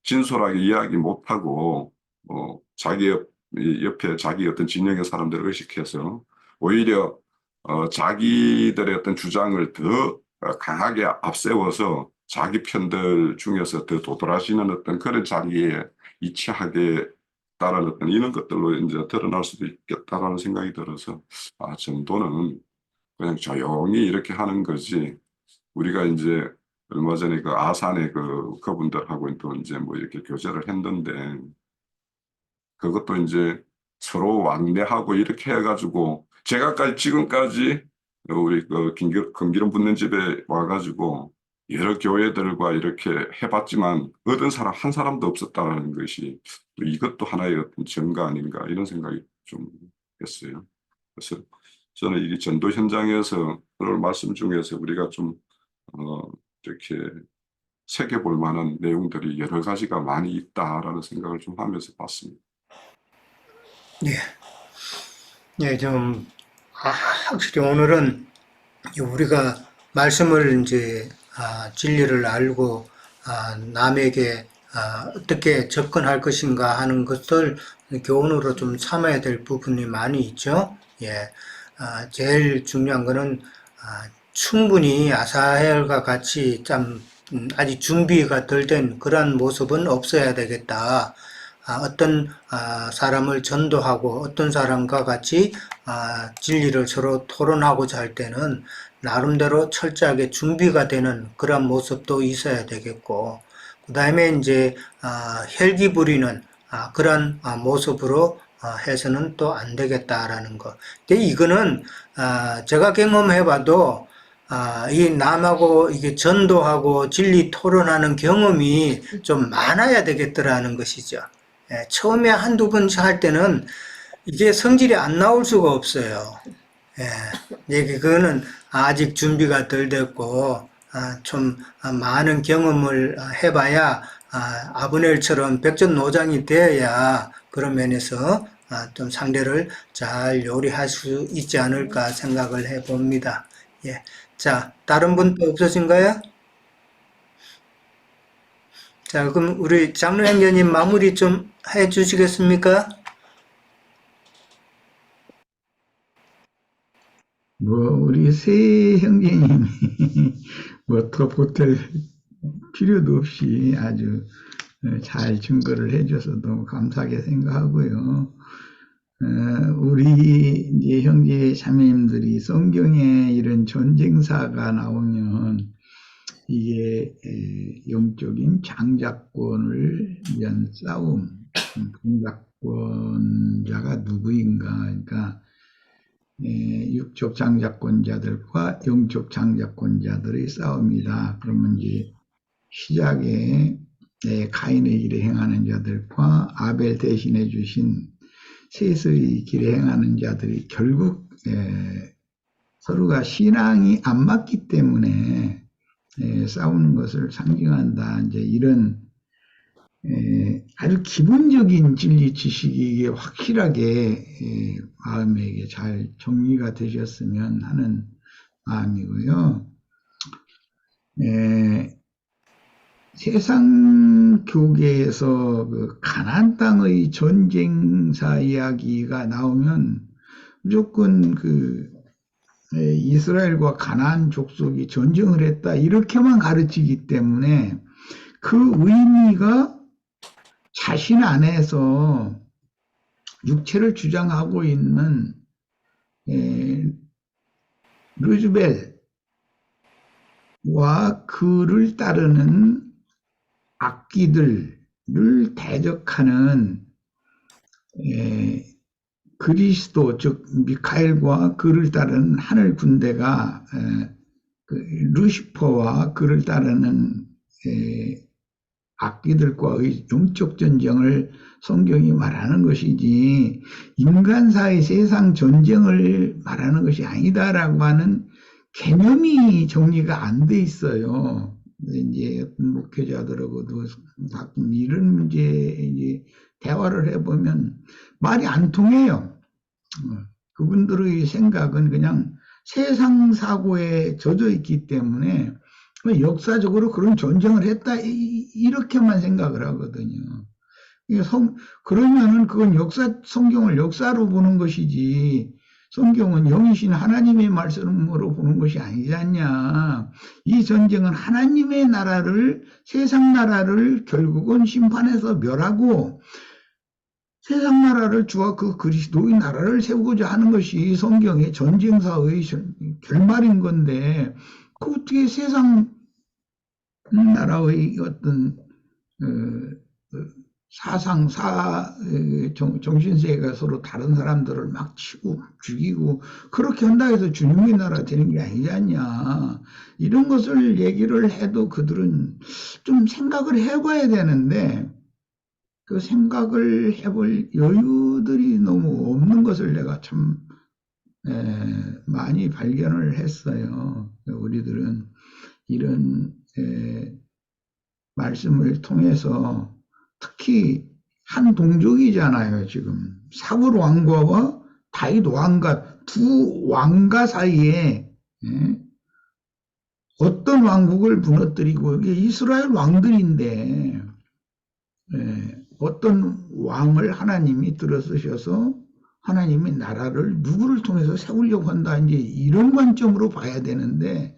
진솔하게 이야기 못하고 자기 옆에 자기 어떤 진영의 사람들을 의식해서 오히려 자기들의 어떤 주장을 더 강하게 앞세워서 자기 편들 중에서 더 도드라지는 어떤 그런 자리에 이치하게 따른 어떤 이런 것들로 이제 드러날 수도 있겠다라는 생각이 들어서 전도는 그냥 조용히 이렇게 하는 거지 우리가 이제 얼마 전에 그 아산에 그분들하고 또 이제 뭐 이렇게 교제를 했는데 그것도 이제 서로 왕래하고 이렇게 해가지고 지금까지 우리 금기름 붓는 집에 와가지고 여러 교회들과 이렇게 해봤지만 얻은 사람 한 사람도 없었다는 것이 이것도 하나의 어떤 증거 아닌가 이런 생각이 좀 했어요. 그래서 저는 이 전도 현장에서 오늘 말씀 중에서 우리가 좀 이렇게 새겨볼 만한 내용들이 여러 가지가 많이 있다라는 생각을 좀 하면서 봤습니다. 예, 예, 확실히 오늘은 우리가 말씀을 이제, 진리를 알고, 남에게, 어떻게 접근할 것인가 하는 것을 교훈으로 좀 삼아야 될 부분이 많이 있죠. 예, 제일 중요한 거는, 충분히 아사헬과 같이 아직 준비가 덜 된 그런 모습은 없어야 되겠다. 어떤 사람을 전도하고 어떤 사람과 같이 진리를 서로 토론하고자 할 때는 나름대로 철저하게 준비가 되는 그런 모습도 있어야 되겠고, 그 다음에 이제 혈기 부리는 그런 모습으로 해서는 또 안 되겠다라는 거. 근데 이거는 제가 경험해봐도 이 남하고 이게 전도하고 진리 토론하는 경험이 좀 많아야 되겠더라는 것이죠. 예, 처음에 한두 번 할 때는 이게 성질이 안 나올 수가 없어요. 예, 그거는 아직 준비가 덜 됐고, 좀 많은 경험을 해봐야, 아브넬처럼 백전노장이 되어야 그런 면에서 좀 상대를 잘 요리할 수 있지 않을까 생각을 해봅니다. 예. 자, 다른 분 또 없으신가요? 자, 그럼 우리 장로행전님 마무리 좀 해주시겠습니까? 우리 세 형제님이 뭐 더 보탤 필요도 없이 아주 잘 증거를 해줘서 너무 감사하게 생각하고요. 우리 이제 형제 자매님들이 성경에 이런 전쟁사가 나오면 이게 영적인 장자권을 위한 싸움, 장자권자가 누구인가, 그러니까 육적 장자권자들과 영적 장자권자들의 싸움이다. 그러면 이제 시작에 가인의 길에 행하는 자들과 아벨 대신해 주신 셋의 길에 행하는 자들이 결국 서로가 신앙이 안 맞기 때문에 싸우는 것을 상징한다. 이제 이런 아주 기본적인 진리 지식이 이게 확실하게 마음에게 잘 정리가 되셨으면 하는 마음이고요. 세상 교계에서 그 가나안 땅의 전쟁사 이야기가 나오면 무조건 그 이스라엘과 가나안 족속이 전쟁을 했다 이렇게만 가르치기 때문에 그 의미가 자신 안에서 육체를 주장하고 있는 루즈벨과 그를 따르는 악기들을 대적하는 그리스도 즉 미카엘과 그를 따르는 하늘 군대가 루시퍼와 그를 따르는 악기들과의 영적 전쟁을 성경이 말하는 것이지 인간사의 세상 전쟁을 말하는 것이 아니다라고 하는 개념이 정리가 안 돼 있어요. 이제 어떤 목회자들하고도 가끔 이런 문제에 이제 대화를 해보면 말이 안 통해요. 그분들의 생각은 그냥 세상 사고에 젖어 있기 때문에 역사적으로 그런 전쟁을 했다 이렇게만 생각을 하거든요. 그러면은 그건 성경을 역사로 보는 것이지 성경은 영이신 하나님의 말씀으로 보는 것이 아니지 않냐. 이 전쟁은 하나님의 나라를 세상 나라를 결국은 심판해서 멸하고 세상 나라를 주와 그 그리스도의 나라를 세우고자 하는 것이 성경의 전쟁사의 결말인 건데 그 어떻게 세상 나라의 어떤 정신세계가 서로 다른 사람들을 막 치고 죽이고 그렇게 한다 해서 주님의 나라 되는 게 아니지 않냐. 이런 것을 얘기를 해도 그들은 좀 생각을 해봐야 되는데 그 생각을 해볼 여유들이 너무 없는 것을 내가 참 많이 발견을 했어요. 우리들은 이런 말씀을 통해서 특히 한 동족이잖아요. 지금 사울 왕과와 다윗 왕과 두 왕가 사이에 예? 어떤 왕국을 무너뜨리고 이게 이스라엘 왕들인데 예, 어떤 왕을 하나님이 들어서셔서 하나님의 나라를 누구를 통해서 세우려고 한다 이제 이런 관점으로 봐야 되는데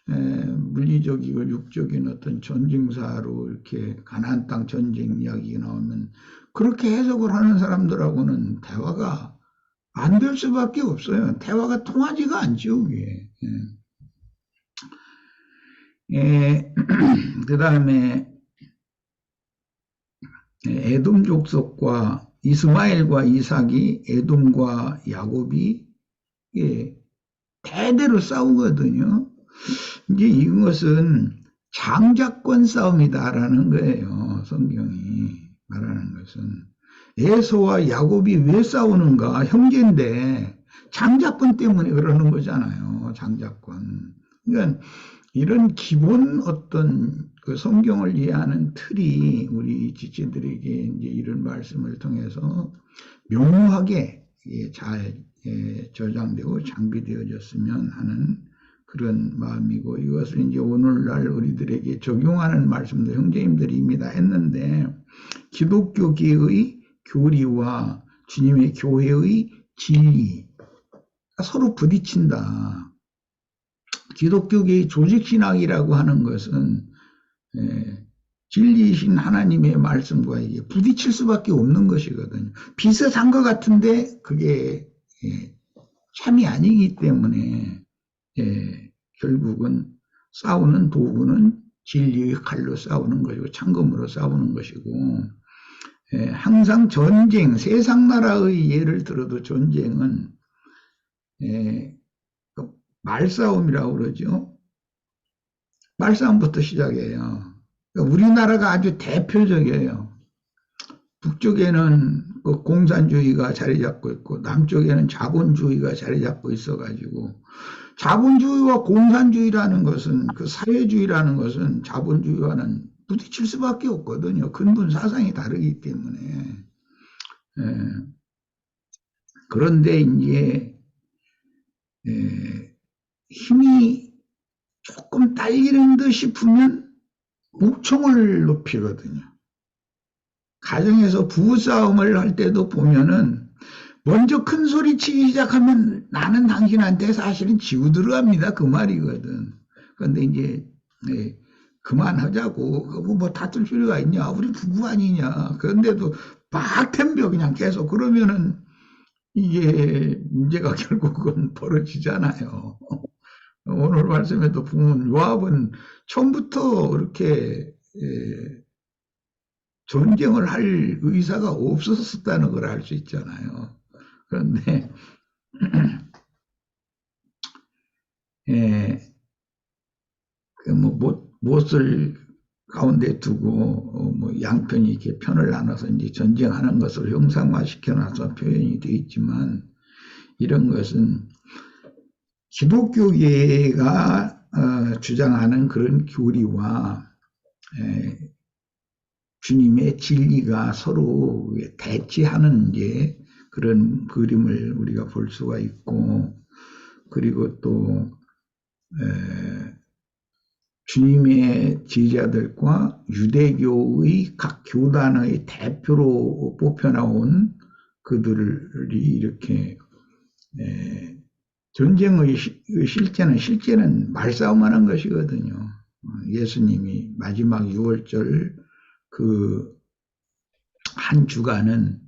물리적이고 육적인 어떤 전쟁사로 이렇게 가나안 땅 전쟁 이야기가 나오면 그렇게 해석을 하는 사람들하고는 대화가 안 될 수밖에 없어요. 대화가 통하지가 않죠, 그게. 그 다음에 에돔 족속과 이스마엘과 이삭이 에돔과 야곱이 대대로 싸우거든요. 이제 이것은 장자권 싸움이다라는 거예요. 성경이 말하는 것은. 에서와 야곱이 왜 싸우는가? 형제인데 장자권 때문에 그러는 거잖아요. 장자권. 그러니까 이런 기본 어떤 그 성경을 이해하는 틀이 우리 지체들에게 이제 이런 말씀을 통해서 명료하게 잘 저장되고 장비되어졌으면 하는 그런 마음이고 이것을 이제 오늘날 우리들에게 적용하는 말씀도 형제님들이 이미 다 했는데 기독교계의 교리와 주님의 교회의 진리 서로 부딪힌다. 기독교계의 조직신학이라고 하는 것은 진리이신 하나님의 말씀과 이게 부딪힐 수밖에 없는 것이거든요. 비슷한 것 같은데 그게 참이 아니기 때문에 결국은 싸우는 도구는 진리의 칼로 싸우는 것이고 창검으로 싸우는 것이고 항상 전쟁, 세상 나라의 예를 들어도 전쟁은 말싸움이라고 그러죠. 말싸움부터 시작해요. 그러니까 우리나라가 아주 대표적이에요. 북쪽에는 그 공산주의가 자리 잡고 있고 남쪽에는 자본주의가 자리 잡고 있어가지고 자본주의와 공산주의라는 것은 그 사회주의라는 것은 자본주의와는 부딪힐 수밖에 없거든요. 근본 사상이 다르기 때문에. 그런데 이제 힘이 조금 딸리는 듯 싶으면 목청을 높이거든요. 가정에서 부부싸움을 할 때도 보면은 먼저 큰 소리 치기 시작하면 나는 당신한테 사실은 지고 들어갑니다. 그 말이거든. 그런데 이제 그만하자고 뭐 다툴 필요가 있냐. 우리 부부 아니냐. 그런데도 막 덤벼 그냥 계속 그러면은 이게 문제가 결국은 벌어지잖아요. 오늘 말씀에도 보면 요압은 처음부터 그렇게 전쟁을 할 의사가 없었다는 걸 알 수 있잖아요. 그런데 뭐 못을 가운데 두고 뭐 양편이 이렇게 편을 나눠서 이제 전쟁하는 것을 형상화시켜놔서 표현이 되어 있지만 이런 것은 기독교계가 주장하는 그런 교리와 주님의 진리가 서로 대치하는 이제 그런 그림을 우리가 볼 수가 있고 그리고 또 주님의 제자들과 유대교의 각 교단의 대표로 뽑혀나온 그들이 이렇게 전쟁의 실제는 말싸움하는 것이거든요. 예수님이 마지막 6월절 그 한 주간은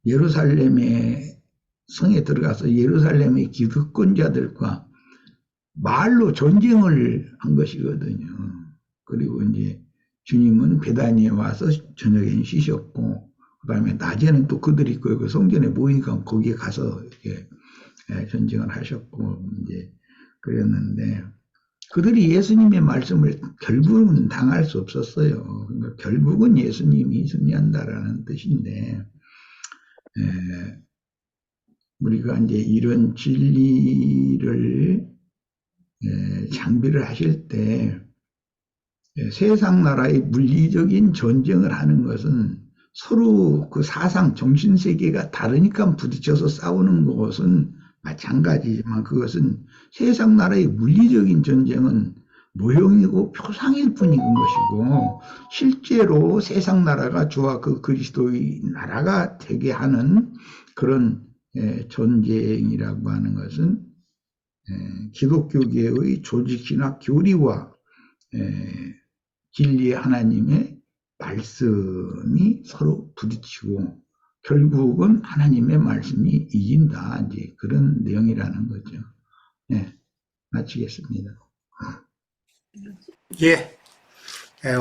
예루살렘의 성에 들어가서 예루살렘의 기득권자들과 말로 전쟁을 한 것이거든요. 그리고 이제 주님은 베다니에 와서 저녁에는 쉬셨고, 그 다음에 낮에는 또 그들이 그 성전에 모이니까 거기에 가서 이렇게 전쟁을 하셨고, 이제 그랬는데, 그들이 예수님의 말씀을 결국은 당할 수 없었어요. 그러니까 결국은 예수님이 승리한다라는 뜻인데, 우리가 이제 이런 진리를 장비를 하실 때 세상 나라의 물리적인 전쟁을 하는 것은 서로 그 사상, 정신세계가 다르니까 부딪혀서 싸우는 것은 마찬가지지만 그것은 세상 나라의 물리적인 전쟁은 모형이고 표상일 뿐인 것이고 실제로 세상 나라가 주와 그 그리스도의 나라가 되게 하는 그런 전쟁이라고 하는 것은 기독교계의 조직이나 교리와 진리의 하나님의 말씀이 서로 부딪히고 결국은 하나님의 말씀이 이긴다. 이제 그런 내용이라는 거죠. 마치겠습니다. 예.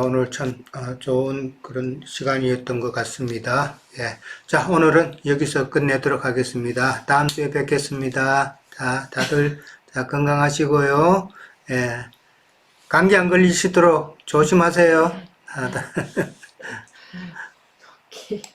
오늘 참 좋은 그런 시간이었던 것 같습니다. 예. 자, 오늘은 여기서 끝내도록 하겠습니다. 다음 주에 뵙겠습니다. 자, 다들 건강하시고요. 예. 감기 안 걸리시도록 조심하세요. 오케이.